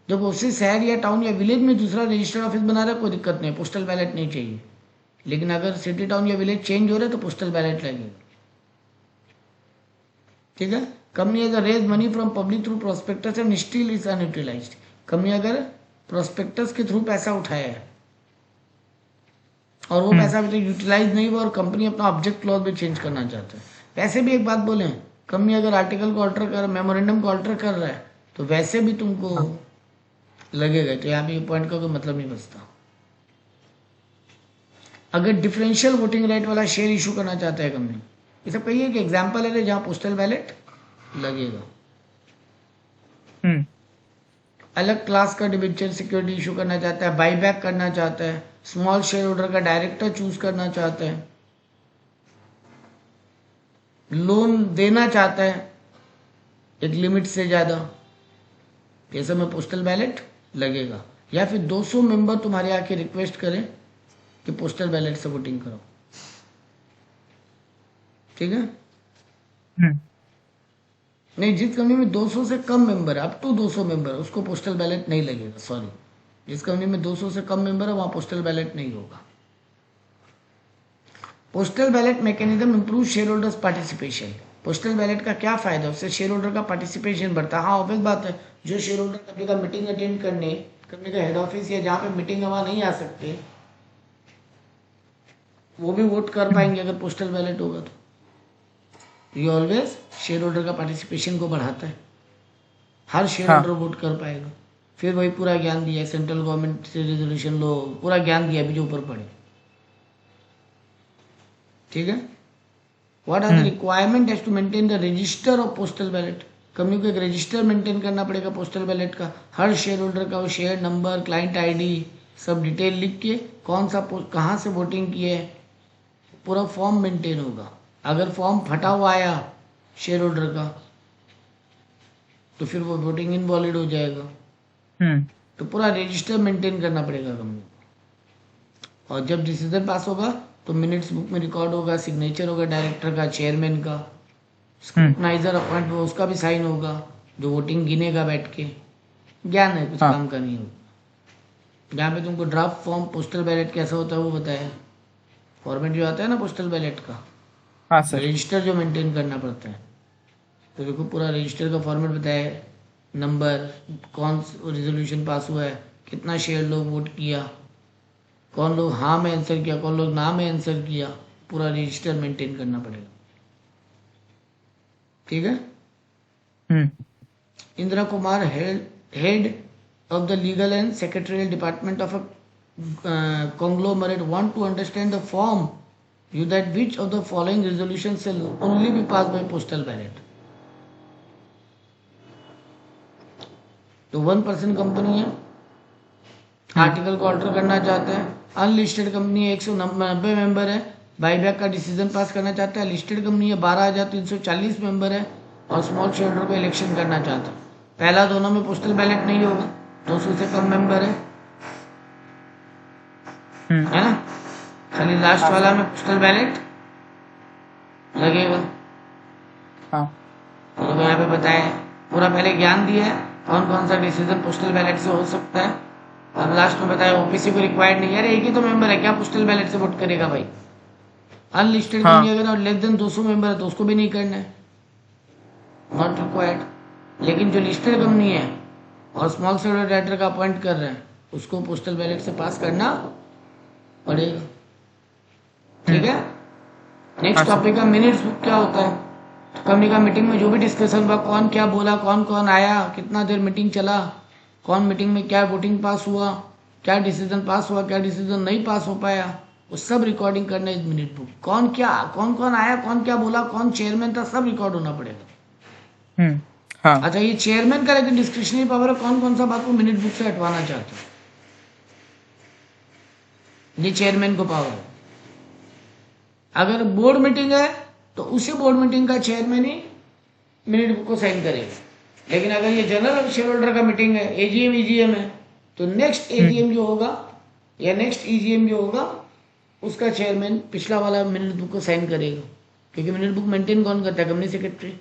जब उसी शहर या टाउन या विलेज में दूसरा रजिस्टर्ड ऑफिस बना रहा है, कोई दिक्कत नहीं, पोस्टल बैलेट नहीं चाहिए. लेकिन अगर सिटी टाउन या विलेज चेंज हो रहा है तो पोस्टल बैलेट लगेगा. ठीक है. कंपनी अगर raise money from public through prospectus and still is unutilised, company अगर प्रोस्पेक्टस के थ्रू पैसा उठाया है और वो पैसा अभी तक यूटिलाइज नहीं हुआ और कंपनी अपना ऑब्जेक्ट क्लॉज भी चेंज करना चाहता है. वैसे भी एक बात बोले, कंपनी अगर आर्टिकल को ऑल्टर कर, मेमोरेंडम को ऑल्टर कर रहा है तो वैसे भी तुमको लगेगा. तो यहाँ पे पॉइंट का कोई मतलब नहीं बचता. अगर डिफरेंशियल वोटिंग राइट वाला शेयर इशू करना चाहता है कंपनी, ये सब कहिए कि एग्जाम्पल है जहाँ पोस्टल बैलेट लगेगा. अलग क्लास का डिबेंचर सिक्योरिटी इशू करना चाहता है, बाईबैक करना चाहता है, स्मॉल शेयर होल्डर का डायरेक्टर चूज करना चाहता है, लोन देना चाहता है एक लिमिट से ज़्यादा, ये सब में पोस्टल बैलेट लगेगा. या फिर 200 मेंबर तुम्हारे आके रिक्वेस्ट करें कि पोस्टल बैलेट से वोटिंग करो. ठीक है. नहीं, जिस कंपनी में 200 से कम मेंबर है, अप टू 200 मेंबर, उसको पोस्टल बैलेट नहीं लगेगा. सॉरी, जिस कंपनी में 200 से कम मेंबर है वहां पोस्टल बैलेट नहीं होगा. Postal ballot mechanism improve share holders participation. Postal ballot का क्या फायदा, उससे शेयर होल्डर का पार्टिसिपेशन बढ़ता है. हाँ, ऑब्वियस बात है, जो शेयर होल्डर कंपनी का मीटिंग अटेंड करने कंपनी का हेड ऑफिस या जहाँ पे मीटिंग वहाँ नहीं आ सकते, वो भी वोट कर पाएंगे अगर पोस्टल बैलेट होगा. तो ये ऑलवेज शेयर होल्डर का पार्टिसिपेशन को बढ़ाता है. हर शेयर होल्डर वोट कर पाएगा. फिर वही पूरा ज्ञान दिया, सेंट्रल गवर्नमेंट से रेजोल्यूशन लो, पूरा ज्ञान दिया अभी जो ऊपर पड़े. ठीक है. What are the requirement as to maintain the register of postal ballot. Company को एक रजिस्टर मेंटेन करना पड़ेगा पोस्टल बैलेट का. हर शेयर होल्डर का वो शेयर नंबर, क्लाइंट आईडी, सब डिटेल लिख के कौन सा कहाँ से वोटिंग किए, पूरा फॉर्म मेंटेन होगा. अगर फॉर्म फटा हुआ आया शेयर होल्डर का तो फिर वो वोटिंग इनवैलिड हो जाएगा. तो पूरा रजिस्टर मेंटेन करना पड़ेगा कंपनी. और जब डिसीजन पास होगा तो मिनट्स बुक में रिकॉर्ड होगा, सिग्नेचर होगा डायरेक्टर का, चेयरमैन का, स्क्रूटनाइजर अपॉइंट हुआ उसका भी साइन होगा, जो वोटिंग गिनेगा बैठ के. ज्ञान है, कुछ हाँ काम का नहीं होगा। यहाँ पे तुमको ड्राफ्ट फॉर्म पोस्टल बैलेट कैसा होता है वो बताया। फॉर्मेट जो आता है ना पोस्टल बैलेट का, हाँ सर। रजिस्टर जो मेंटेन करना पड़ता है, तो देखो पूरा रजिस्टर का फॉर्मेट बताया है। नंबर, कौन रेजोल्यूशन पास हुआ है, कितना शेयर लोग वोट किया, कौन लोग हाँ में आंसर किया, कौन लोग ना में आंसर किया, पूरा रजिस्टर मेंटेन करना पड़ेगा। ठीक है। Hmm. Indira Kumar head of the legal and secretarial department of a conglomerate want to understand the form you that which of the following resolutions shall only be passed by postal ballot. तो 1% कंपनी है, आर्टिकल को ऑल्टर करना चाहते हैं। अनलिस्टेड कंपनी है, 190 मेंबर है, बाईबैक का डिसीजन पास करना चाहते हैं। लिस्टेड कंपनी है, 12,340 मेंबर है और स्मॉल शेयर होल्डर को इलेक्शन करना चाहते हैं। पहला दोनों में पोस्टल बैलेट नहीं होगा, 200 से कम मेंबर है ना। खाली लास्ट वाला में पोस्टल बैलेट लगेगा। हाँ तो यहाँ पे बताया है, पूरा पहले ज्ञान दिया है कौन कौन सा डिसीजन पोस्टल बैलेट से हो सकता है, और लास्ट में बताया ओपीसी को रिक्वायर्ड नहीं है। अरे एक ही तो मेंबर है, क्या पोस्टल बैलेट से वोट करेगा भाई। अनलिस्टेड हाँ कंपनी अगर लेस देन 200 मेंबर है तो उसको भी नहीं करना है, नॉट रिक्वायर्ड। लेकिन जो लिस्टेड कंपनी है और स्मॉल शेयर डायरेक्टर का अपॉइंट कर रहे हैं उसको पोस्टल बैलेट से पास करना पड़ेगा। ठीक है। नेक्स्ट हाँ टॉपिक का मिनट्स बुक क्या होता है। कंपनी का मीटिंग में जो भी डिस्कशन हुआ, कौन क्या बोला, कौन कौन आया, कितना देर मीटिंग चला, कौन मीटिंग में क्या वोटिंग पास हुआ, क्या डिसीजन पास हुआ, क्या डिसीजन नहीं पास हो पाया, वो सब रिकॉर्डिंग करना है मिनट बुक। कौन क्या, कौन कौन आया, कौन क्या बोला, कौन चेयरमैन था, सब रिकॉर्ड होना पड़ेगा। हाँ अच्छा, ये चेयरमैन का लेकिन डिस्क्रिप्शनरी पावर है, कौन कौन सा बात को मिनट बुक से हटवाना चाहते हैं, ये चेयरमैन को पावर है। अगर बोर्ड मीटिंग है तो उसी बोर्ड मीटिंग का चेयरमैन ही मिनट बुक को साइन करेगा। लेकिन अगर ये जनरल शेयर होल्डर का मीटिंग है, एजीएम ईजीएम है, तो नेक्स्ट एजीएम जो होगा या नेक्स्ट ईजीएम जो होगा उसका चेयरमैन पिछला वाला मिनट बुक को साइन करेगा। क्योंकि मिनट बुक मेंटेन कौन करता है, कंपनी सेक्रेटरी।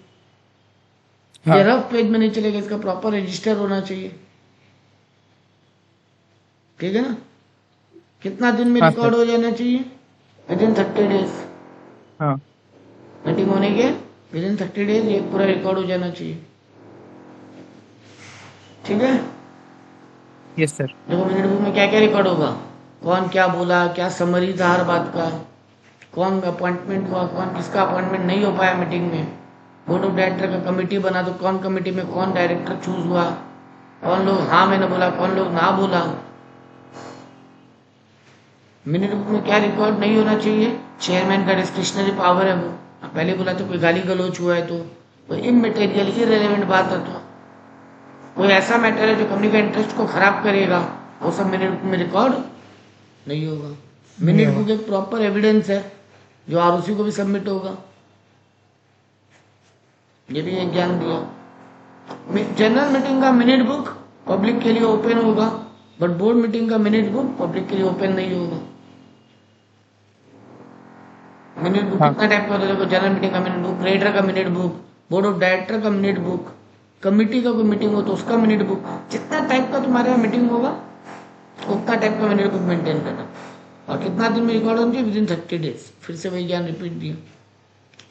ये रफ पेज में नहीं चलेगा, इसका प्रॉपर रजिस्टर होना चाहिए। ठीक है ना। कितना दिन में हाँ रिकॉर्ड सर। हो जाना चाहिए, विदिन 30 डेज। हाँ मीटिंग होने के विदिन 30 डेज ये पूरा रिकॉर्ड हो जाना चाहिए। ठीक है। Yes sir. देखो मिनट बुक में क्या क्या रिकॉर्ड होगा, कौन क्या बोला, क्या समरी था हर बात का, कौन अपॉइंटमेंट हुआ, कौन किसका अपॉइंटमेंट नहीं हो पाया मीटिंग में, बोर्ड ऑफ डायरेक्टर का कमेटी बना तो कौन कमेटी में कौन डायरेक्टर चूज हुआ, कौन लोग हाँ मैंने बोला, कौन लोग ना बोला। मिनट बुक में क्या रिकॉर्ड नहीं होना चाहिए, चेयरमैन का डिस्क्रिशनरी पावर है वो। पहले बोला तो कोई गाली गलौच हुआ है तो, कोई इमटेरियल इरेलेवेंट बात है तो, कोई ऐसा मैटर है जो कंपनी का इंटरेस्ट को खराब करेगा, वो सब मिनट बुक में रिकॉर्ड नहीं होगा। मिनट बुक एक प्रॉपर एविडेंस है जो आरओसी को भी सबमिट होगा। ये भी एक ज्ञान दिया। जनरल मीटिंग का मिनट बुक पब्लिक के लिए ओपन होगा, बट बोर्ड मीटिंग का मिनट बुक पब्लिक के लिए ओपन नहीं होगा। मिनट बुक कितना टाइप का होता है देखो, जनरल मीटिंग का मिनट बुक, क्रेडिटर का minute book, board of director का मिनट बुक, कमिटी का कोई मीटिंग हो तो उसका मिनट बुक। जितना टाइप का तुम्हारे यहाँ मीटिंग होगा उतना टाइप का मिनट बुक मेंटेन करना। और कितना दिन में रिकॉर्ड होना चाहिए, विदिन 30 डेज। फिर से वही ज्ञान रिपीट दिया।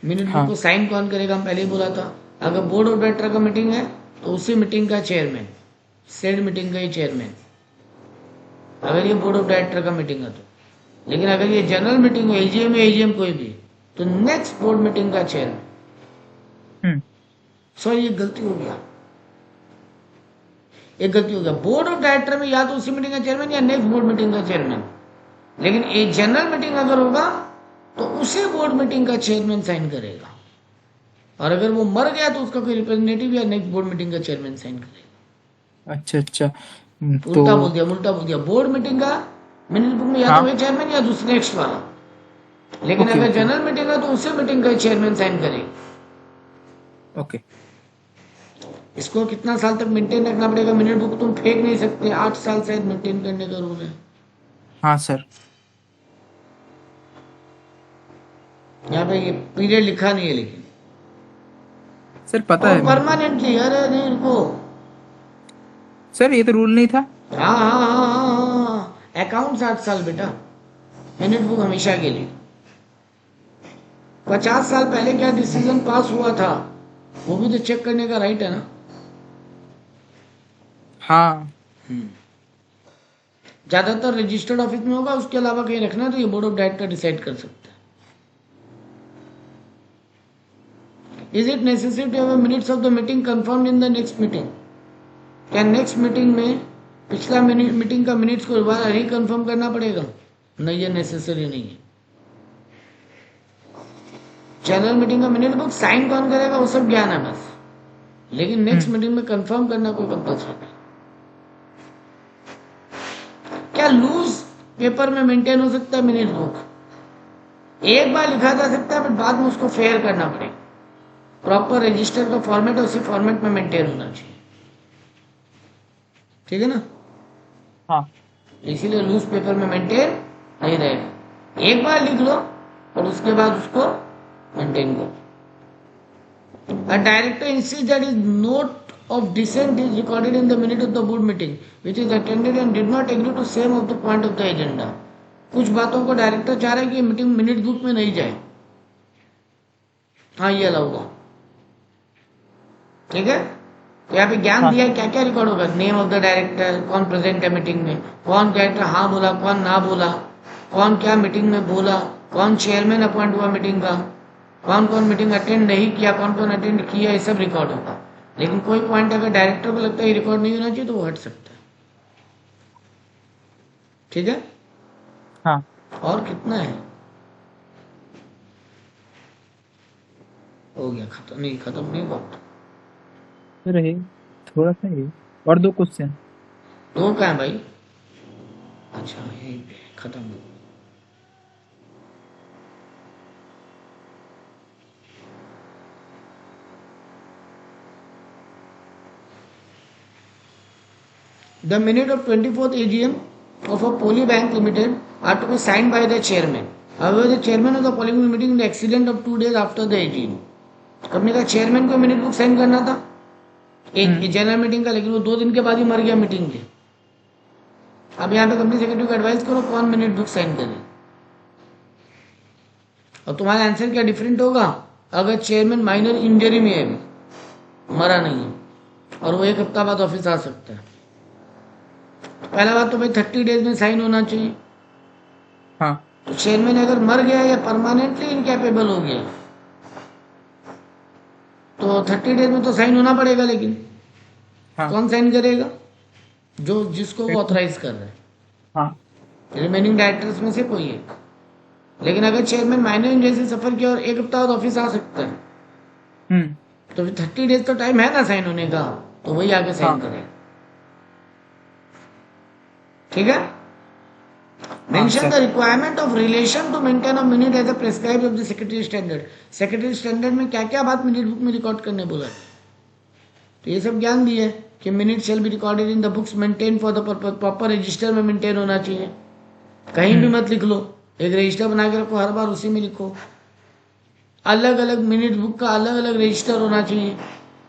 मिनट बुक को साइन कौन करेगा, हम पहले ही बोला था। अगर बोर्ड ऑफ डायरेक्टर का मीटिंग है तो उसी मीटिंग का चेयरमैन, सेड मीटिंग का ही चेयरमैन, अगर ये बोर्ड ऑफ डायरेक्टर का मीटिंग है तो। लेकिन अगर ये जनरल मीटिंग है, एजीएम है, एजीएम कोई भी, तो नेक्स्ट बोर्ड मीटिंग का चेयरमैन। सॉरी ये गलती हो गया, एक गलती हो गया। बोर्ड ऑफ डायरेक्टर में या तो उसी मीटिंग का चेयरमैन या नेक्स्ट बोर्ड मीटिंग का चेयरमैन। लेकिन एक जनरल मीटिंग अगर होगा तो उसी बोर्ड मीटिंग का चेयरमैन साइन करेगा, और अगर वो मर गया तो उसका कोई रिप्रेजेंटेटिव या नेक्स्ट बोर्ड मीटिंग का चेयरमैन साइन करेगा। अच्छा अच्छा। उल्टा बोल दिया, उल्टा बोल दिया। बोर्ड मीटिंग का मिनट बुक में या तो वही चेयरमैन या दूसरे नेक्स्ट वाला। लेकिन अगर जनरल मीटिंग है तो उसी मीटिंग का चेयरमैन साइन करेगा। ओके। इसको कितना साल तक मेंटेन रखना पड़ेगा, मिनट बुक तुम फेंक नहीं सकते, 8 साल शायद मेंटेन करने का रूल है। हाँ सर। यहाँ पे ये पीरियड लिखा नहीं है लेकिन सर पता है मेरे को। परमानेंटली। अरे नहीं, इनको सर ये तो रूल नहीं था। हाँ हाँ हाँ हाँ हाँ, अकाउंट 60 साल बेटा, मिनट बुक हमेशा के लिए। 50 साल पहले क्या डिसीजन पास हुआ था वो भी तो चेक करने का राइट है ना। हाँ ज्यादातर रजिस्टर्ड ऑफिस में होगा, उसके अलावा कहीं रखना है तो ये बोर्ड ऑफ डायरेक्टर डिसाइड कर सकता है। Is it necessary to have minutes of the meeting confirmed in the next meeting? क्या नेक्स्ट मीटिंग में पिछला मीटिंग का मिनट्स को दोबारा रिकन्फर्म करना पड़ेगा? नहीं, ये नेसेसरी नहीं है। जनरल मीटिंग का मिनट बुक साइन कौन करेगा वो सब ज्ञान है बस, लेकिन नेक्स्ट मीटिंग में कंफर्म करना कोई कंपल्सरी नहीं। क्या लूज पेपर में मेंटेन हो सकता है मिनट बुक? एक बार लिखा जा सकता है बट बाद में उसको फेयर करना पड़ेगा। प्रॉपर रजिस्टर का फॉर्मेट है, उसी फॉर्मेट में मेंटेन होना चाहिए, ठीक है ना। हाँ इसीलिए लूज पेपर में मेंटेन नहीं रहेगा। एक बार लिख लो और उसके बाद उसको मेंटेन करो। A director insists that his note of dissent is recorded in the minute of the board meeting, which is attended and did not agree to same of the point of the agenda. कुछ बातों को डायरेक्टर चाह रहे हैं कि मीटिंग मिनट बुक में नहीं जाए, हाँ ये अलाउ होगा, ठीक है। तो यहाँ पे ज्ञान हाँ दिया है क्या क्या रिकॉर्ड होगा। नेम ऑफ द डायरेक्टर, कौन प्रेजेंट है मीटिंग में, कौन डायरेक्टर हाँ बोला कौन ना बोला, कौन क्या मीटिंग में बोला, कौन चेयरमैन अपॉइंट हुआ मीटिंग का, कौन कौन मीटिंग अटेंड नहीं किया, कौन कौन अटेंड किया, ये सब रिकॉर्ड होगा। लेकिन कोई पॉइंट अगर डायरेक्टर को लगता है ये रिकॉर्ड नहीं होना चाहिए तो वो हट सकता है, ठीक है। हाँ और कितना है, हो गया खत्म? नहीं खत्म नहीं हुआ, सर ये थोड़ा सा ही और 2 क्वेश्चन। दो क्या है भाई? अच्छा यही पे खत्म हो। The minute of 24th AGM of a Poly Bank Limited are to be signed by the chairman. However, the chairman of the Poly Bank meeting in the accident of 2 days after the AGM. Company का चेयरमैन को मिनट बुक साइन करना था एक जनरल मीटिंग का, लेकिन वो 2 दिन के बाद ही मर गया मीटिंग के। अब यहाँ पे कंपनी सेक्रेटरी को एडवाइस करो कौन मिनट बुक साइन करे, और तुम्हारा आंसर क्या डिफरेंट होगा अगर चेयरमैन माइनर इंजरी में है, मरा नहीं है, और वो 1 हफ्ता बाद ऑफिस आ सकता है। पहला बात तो भाई 30 डेज में साइन होना चाहिए। हाँ तो चेयरमैन अगर मर गया या परमानेंटली इनकैपेबल हो गया तो 30 डेज में तो साइन होना पड़ेगा, लेकिन हाँ कौन साइन करेगा? जो जिसको वो ऑथराइज कर रहा है, हाँ रिमेनिंग डायरेक्टर्स में से कोई एक। लेकिन अगर चेयरमैन माइनर इंजरी से सफर किया और 1 हफ्ता बाद ऑफिस आ सकता है तो 30 डेज तो टाइम है ना साइन होने का, तो वही आगे साइन हाँ करेगा, ठीक है। Mention the sir requirement of relation to maintain a minute as a prescribe of the secretary standard. Secretary standard में क्या क्या बात मिनट बुक में रिकॉर्ड करने बोला है, तो ये सब ज्ञान दिया है कि minute shall be recorded in the books maintain for the purpose, proper register में मेंटेन होना चाहिए। कहीं भी मत लिख लो, एक रजिस्टर बना के रखो, हर बार उसी में लिखो। अलग अलग मिनट बुक का अलग अलग रजिस्टर होना चाहिए,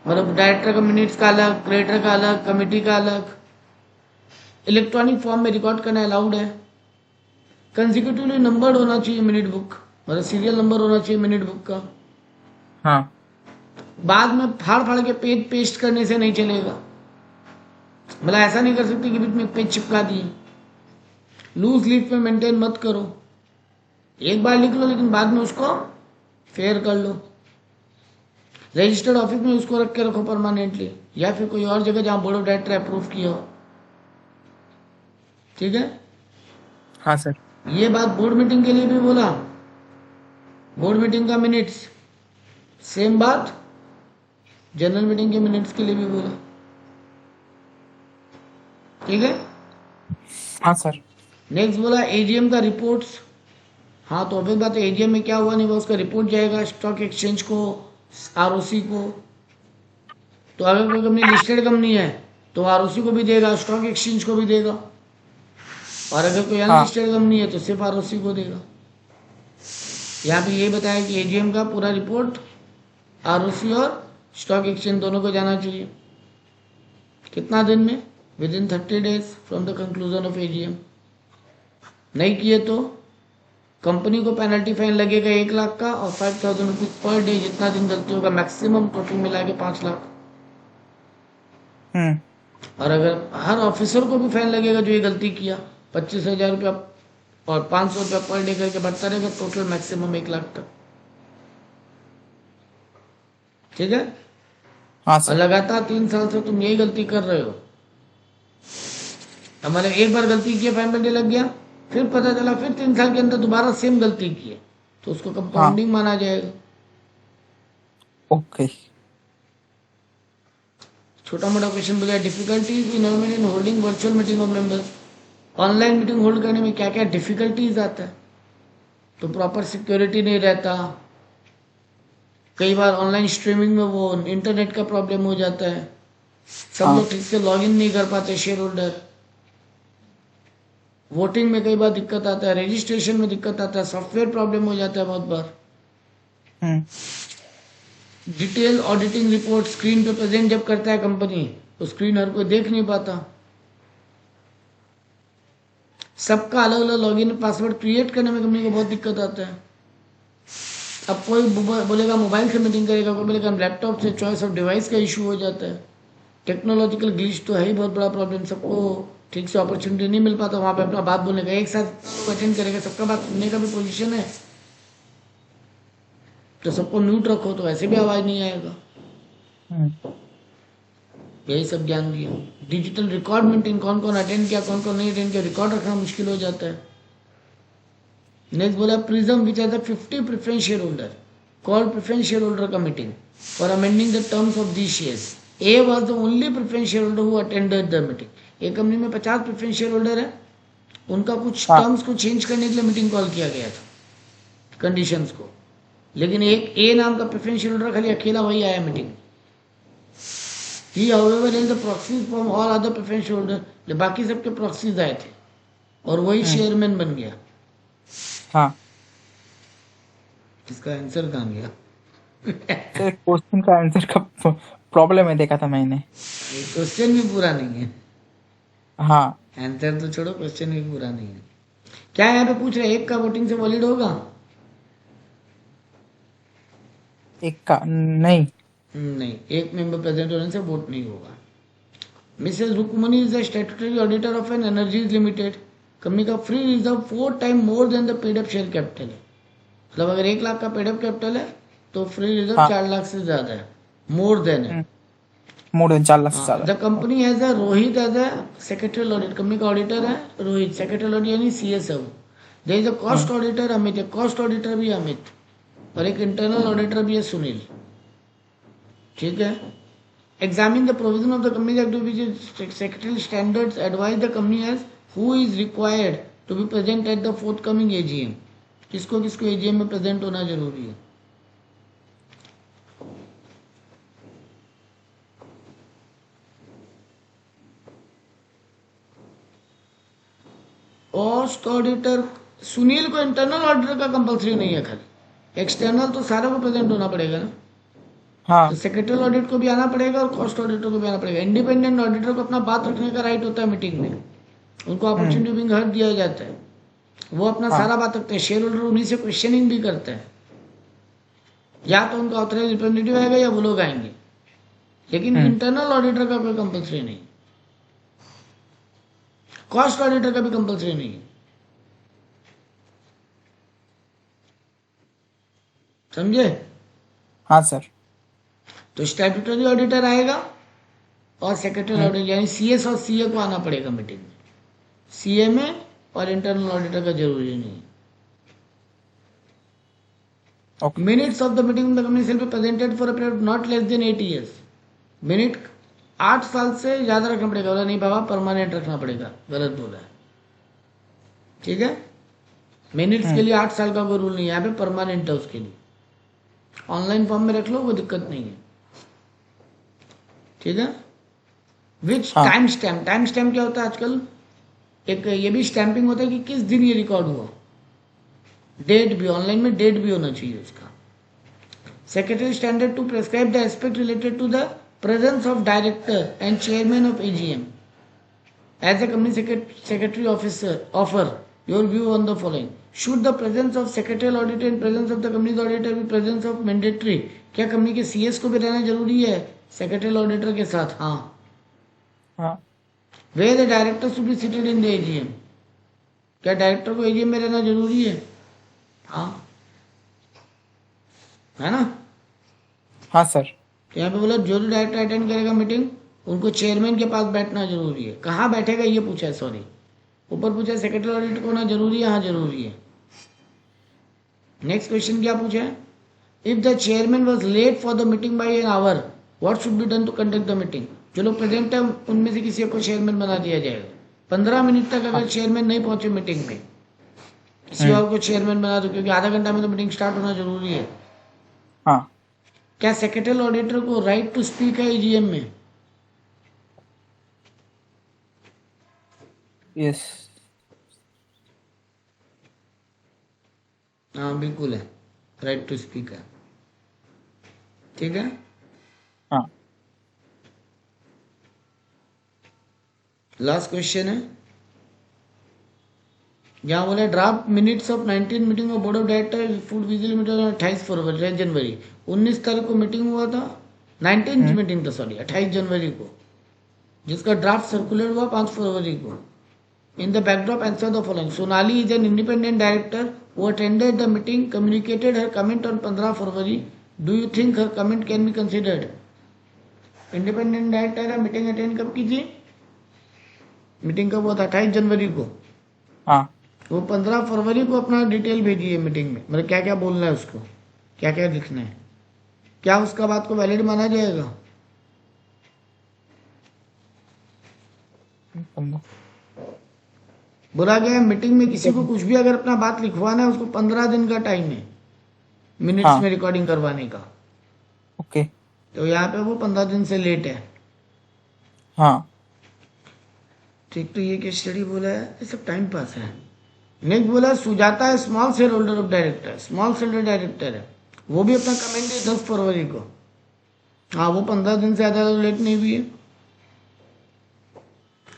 मतलब डायरेक्टर का मिनट्स का अलग, क्रिएटर का अलग, कमेटी का अलग। इलेक्ट्रॉनिक फॉर्म में रिकॉर्ड करना अलाउड है। कंसिक्यूटिवली नंबर्ड होना चाहिए मिनट बुक, मतलब सीरियल नंबर होना चाहिए मिनट बुक का। हाँ बाद में फाड़ फाड़ के पेज पेस्ट करने से नहीं चलेगा, मतलब ऐसा नहीं कर सकते कि बीच में पेज चिपका दिए। लूज लीफ में मेंटेन मत करो, एक बार लिख लो लेकिन बाद में उसको फेयर कर लो। रजिस्टर्ड ऑफिस में उसको रख के रखो परमानेंटली, या फिर कोई और जगह जहां बोर्ड ऑफ डायरेक्टर अप्रूव किया हो, ठीक है। हाँ सर ये बात बोर्ड मीटिंग के लिए भी बोला, बोर्ड मीटिंग का मिनट्स, सेम बात जनरल मीटिंग के मिनट्स के लिए भी बोला, ठीक है। हाँ सर नेक्स्ट बोला एजीएम का रिपोर्ट्स। हाँ तो अभी बात है, एजीएम में क्या हुआ नहीं हुआ उसका रिपोर्ट जाएगा स्टॉक एक्सचेंज को, आरओसी को। तो अगर कोई कंपनी लिस्टेड कंपनी है तो आरओसी को भी देगा, स्टॉक एक्सचेंज को भी देगा, और अगर कोई हाँ अनलिस्टेड कंपनी है तो सिर्फ आरओसी को देगा। यहाँ पे ये बताया कि एजीएम का पूरा रिपोर्ट आरओसी और स्टॉक एक्सचेंज दोनों को जाना चाहिए। कितना दिन में? With in 30 days from the conclusion of AGM. नहीं किए तो कंपनी को पेनल्टी फाइन लगेगा 1 लाख का और 5,000 रुपीज पर डे, जितना दिन गलती होगा, मैक्सिमम टोटल मिला के 5 लाख। और अगर हर ऑफिसर को भी फाइन लगेगा जो ये गलती किया, 25,000 रुपया और 500 रुपया पर डे करके बढ़ता रहेगा, टोटल मैक्सिमम 1 लाख तक। ठीक है। हाँ और सर। लगातार 3 साल से तुम यही गलती कर रहे हो। हमारे एक बार गलती किया, फाइन पेनल्टी लग गया, फिर पता चला फिर 3 साल के अंदर दोबारा सेम गलती की है, तो उसको कंपाउंडिंग माना जाएगा। ओके। छोटा मोटा क्वेश्चन बोला, difficulties in holding virtual meeting of members. Online meeting hold करने में क्या क्या डिफिकल्टीज आता है? तो प्रॉपर सिक्योरिटी नहीं रहता, कई बार ऑनलाइन स्ट्रीमिंग में वो इंटरनेट का प्रॉब्लम हो जाता है, सब लोग ठीक से लॉग इन नहीं कर पाते शेयर होल्डर, वोटिंग में कई बार दिक्कत आता है, रजिस्ट्रेशन में दिक्कत आता है, सॉफ्टवेयर प्रॉब्लम हो जाता है बहुत बार। डिटेल ऑडिटिंग रिपोर्ट स्क्रीन पे प्रेजेंट जब करता है कंपनी, तो स्क्रीन हर कोई देख नहीं पाता, सबका अलग अलग लॉगिन पासवर्ड क्रिएट करने में कंपनी को बहुत दिक्कत आता है। अब कोई बोलेगा मोबाइल से मीटिंग करेगा, कोई बोलेगा लैपटॉप से, चॉइस ऑफ डिवाइस का इशू हो जाता है। टेक्नोलॉजिकल ग्लिच तो है ही बहुत बड़ा प्रॉब्लम, सबको ठीक से अपॉर्चुनिटी नहीं मिल पाता वहां पे अपना बात बोलने का। एक साथ अटेंड करेगा, सबका बात सुनने का भी पोजीशन है, तो सबको म्यूट रखो तो वैसे भी आवाज नहीं आएगा। यही सब ज्ञान दिया। डिजिटल रिकॉर्ड मेंटेन, कौन कौन अटेंड किया, कौन कौन नहीं अटेंड किया, रिकॉर्ड रखना मुश्किल हो जाता है। नेक्स्ट बोला, Prism which are the 50 preference share holder called preference share holder का meeting for amending the terms of the shares. A was the only preference share holder who attended the meeting. एक कंपनी में 50 प्रेफरेंस शेयर होल्डर है, उनका कुछ टर्म्स को चेंज करने के लिए मीटिंग कॉल किया गया था, कंडीशंस को, लेकिन एक ए नाम का प्रेफरेंस शेयर होल्डर खाली अकेला वही आया meeting. He however is the proxies from all other preference shareholders, बाकी सबके प्रॉक्सीज आए थे और वही चेयरमैन बन गया। हाँ इसका आंसर कहाँ गया? सर, क्वेश्चन का आंसर का प्रॉब्लम है, देखा था मैंने। क्वेश्चन भी पूरा नहीं है। हाँ आंसर तो छोड़ो, क्वेश्चन भी पूरा नहीं है। क्या यहाँ पे पूछ रहे हैं, एक का वोटिंग से वैलिड होगा? एक का नहीं। नहीं, एक मेंबर प्रेजेंट होने से वोट नहीं होगा। Mrs Rukmani is the statutory auditor of N energies limited. Company का free reserve 4 time more than the paid up share capital है। मतलब अगर 1 लाख का पेड अप कैपिटल है तो फ्री रिजर्व 4 लाख से ज्यादा है, मोर देन है, मोर देन 4 लाख से ज्यादा। The company has a Rohit as a secretary audit. Company का ऑडिटर है रोहित, सेक्रेटरी ऑडिट यानी CSO. There is a cost auditor Amit, एक कॉस्ट ऑडिटर भी अमित, और एक इंटरनल ऑडिटर भी है सुनील। ठीक है। Examine the provision of the company act which secretary standards advise the company as who is required to be present at the forthcoming AGM. किसको किसको एजीएम में प्रेजेंट होना जरूरी है। कॉस्ट ऑडिटर सुनील को, इंटरनल ऑडिटर का कंपल्सरी नहीं है, खाली एक्सटर्नल तो सारे को प्रेजेंट होना पड़ेगा ना। हाँ तो सेक्रेटरी ऑडिट को भी आना पड़ेगा और कॉस्ट ऑडिटर को भी आना पड़ेगा। इंडिपेंडेंट ऑडिटर को अपना बात रखने का राइट होता है मीटिंग में, उनको अपॉर्चुनिटी बिंग हक दिया जाता है, वो अपना सारा बात रखते हैं। शेयर होल्डर उन्हीं से क्वेश्चनिंग भी करते हैं, या तो उनका ऑथराइज रिप्रेजेंटेटिव आएगा या वो लोग आएंगे, लेकिन इंटरनल ऑडिटर का कोई कंपल्सरी नहीं, कॉस्ट ऑडिटर का भी कंपल्सरी नहीं है। समझे? हाँ सर। तो स्टैट्यूटरी ऑडिटर आएगा और सेक्रेटरी ऑडिटर यानी सीएस और सीए को आना पड़ेगा मीटिंग में। सीए में और इंटरनल ऑडिटर का जरूरी नहीं। Minutes of the meeting the company shall be presented for a period not less then 8 years। Minute 8 साल से ज्यादा रखना पड़ेगा। बोला नहीं बाबा, परमानेंट रखना पड़ेगा, गलत बोला है। ठीक है। मिनट्स के लिए 8 साल का कोई रूल नहीं है, यहाँ पे परमानेंट है उसके लिए। ऑनलाइन फॉर्म में रख लो, वो दिक्कत नहीं है। ठीक है। Which time stamp, time stamp क्या होता है आजकल, एक ये भी स्टैंपिंग होता है कि किस दिन ये रिकॉर्ड हुआ, डेट भी, ऑनलाइन में डेट भी होना चाहिए उसका। Secretary standard to prescribe the aspect related to the presence of director and chairman of AGM. As a company secretary offer your view on the following. Should the presence of secretarial auditor in presence of the company's auditor be presence of mandatory? क्या कंपनी के सीएस को भी रहना जरूरी है सेक्रेटरियल ऑडिटर के साथ? हाँ. हाँ. Where the director should be seated in the AGM? क्या डायरेक्टर को एजीएम में रहना जरूरी है? हाँ. है ना? हाँ सर. तो यहाँ पे बोला जो डायरेक्टर अटेंड करेगा मीटिंग उनको चेयरमैन के पास बैठना जरूरी है. कहाँ बैठेगा ये पूछा है, सॉरी ऊपर पूछा है सेक्रेटरी ऑडिटर को होना जरूरी है. हाँ जरूरी है. नेक्स्ट क्वेश्चन क्या पूछा है? If the chairman was late for the meeting by an hour what should be done to conduct the meeting? जो लोग प्रेजेंट है उनमें से किसी को चेयरमैन बना दिया जाएगा. 15 मिनट तक अगर चेयरमैन नहीं पहुंचे मीटिंग में किसी और को चेयरमैन बना दो, क्योंकि आधा घंटा में तो मीटिंग स्टार्ट होना जरूरी है. हाँ. क्या सेक्रेटरी ऑडिटर को राइट टू स्पीक है एजीएम में? यस. हाँ बिल्कुल है, राइट टू स्पीक है. ठीक है. हाँ. लास्ट क्वेश्चन है. यहाँ बोले draft minutes of 19 meeting of board of director food vigil meeting 28 फरवरी जनवरी 19 तारीख को मीटिंग हुआ था. 19 मीटिंग था, सॉरी 28 जनवरी को, जिसका ड्राफ्ट सर्कुलेट हुआ 5 फरवरी को. In the backdrop answer the following. Sonali is an independent director who attended the meeting communicated her comment on 15 February. Do you think her comment can be considered? Independent director है, मीटिंग अटेंड कब की थी? मीटिंग कब हुआ था? 28 जनवरी को. हाँ. वो 15 फरवरी को अपना डिटेल भेजी है मीटिंग में, मतलब क्या क्या बोलना है उसको, क्या क्या लिखना है. क्या उसका बात को वैलिड माना जाएगा? बोला गया है मीटिंग में किसी को कुछ भी अगर अपना बात लिखवाना है उसको 15 दिन का टाइम है मिनट्स हाँ. में रिकॉर्डिंग करवाने का. ओके. तो यहाँ पे वो 15 दिन से लेट है. हाँ. ठीक. तो ये केस स्टडी बोला है, ये सब टाइम पास है. नेक्स्ट बोला सुजाता है small share holder of director, small share director है, वो भी अपना कमेंट है 10 फरवरी को. हाँ वो 15 दिन से ज़्यादा लेट नहीं हुई है.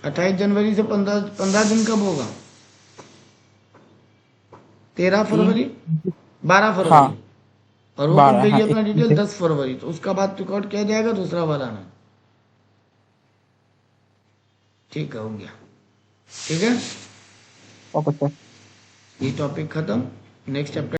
28 जनवरी से 15 दिन कब होगा? 13 फरवरी, 12 फरवरी. हाँ. और वो 12. भेजिए हाँ. अपना डिटेल 10 फरवरी, तो उसका बाद रिकॉर्ड किया जाएगा दूसरा वाला ना. ठीक है, हो गया. ठीक है, ओके सर. ये टॉपिक खत्म. Next chapter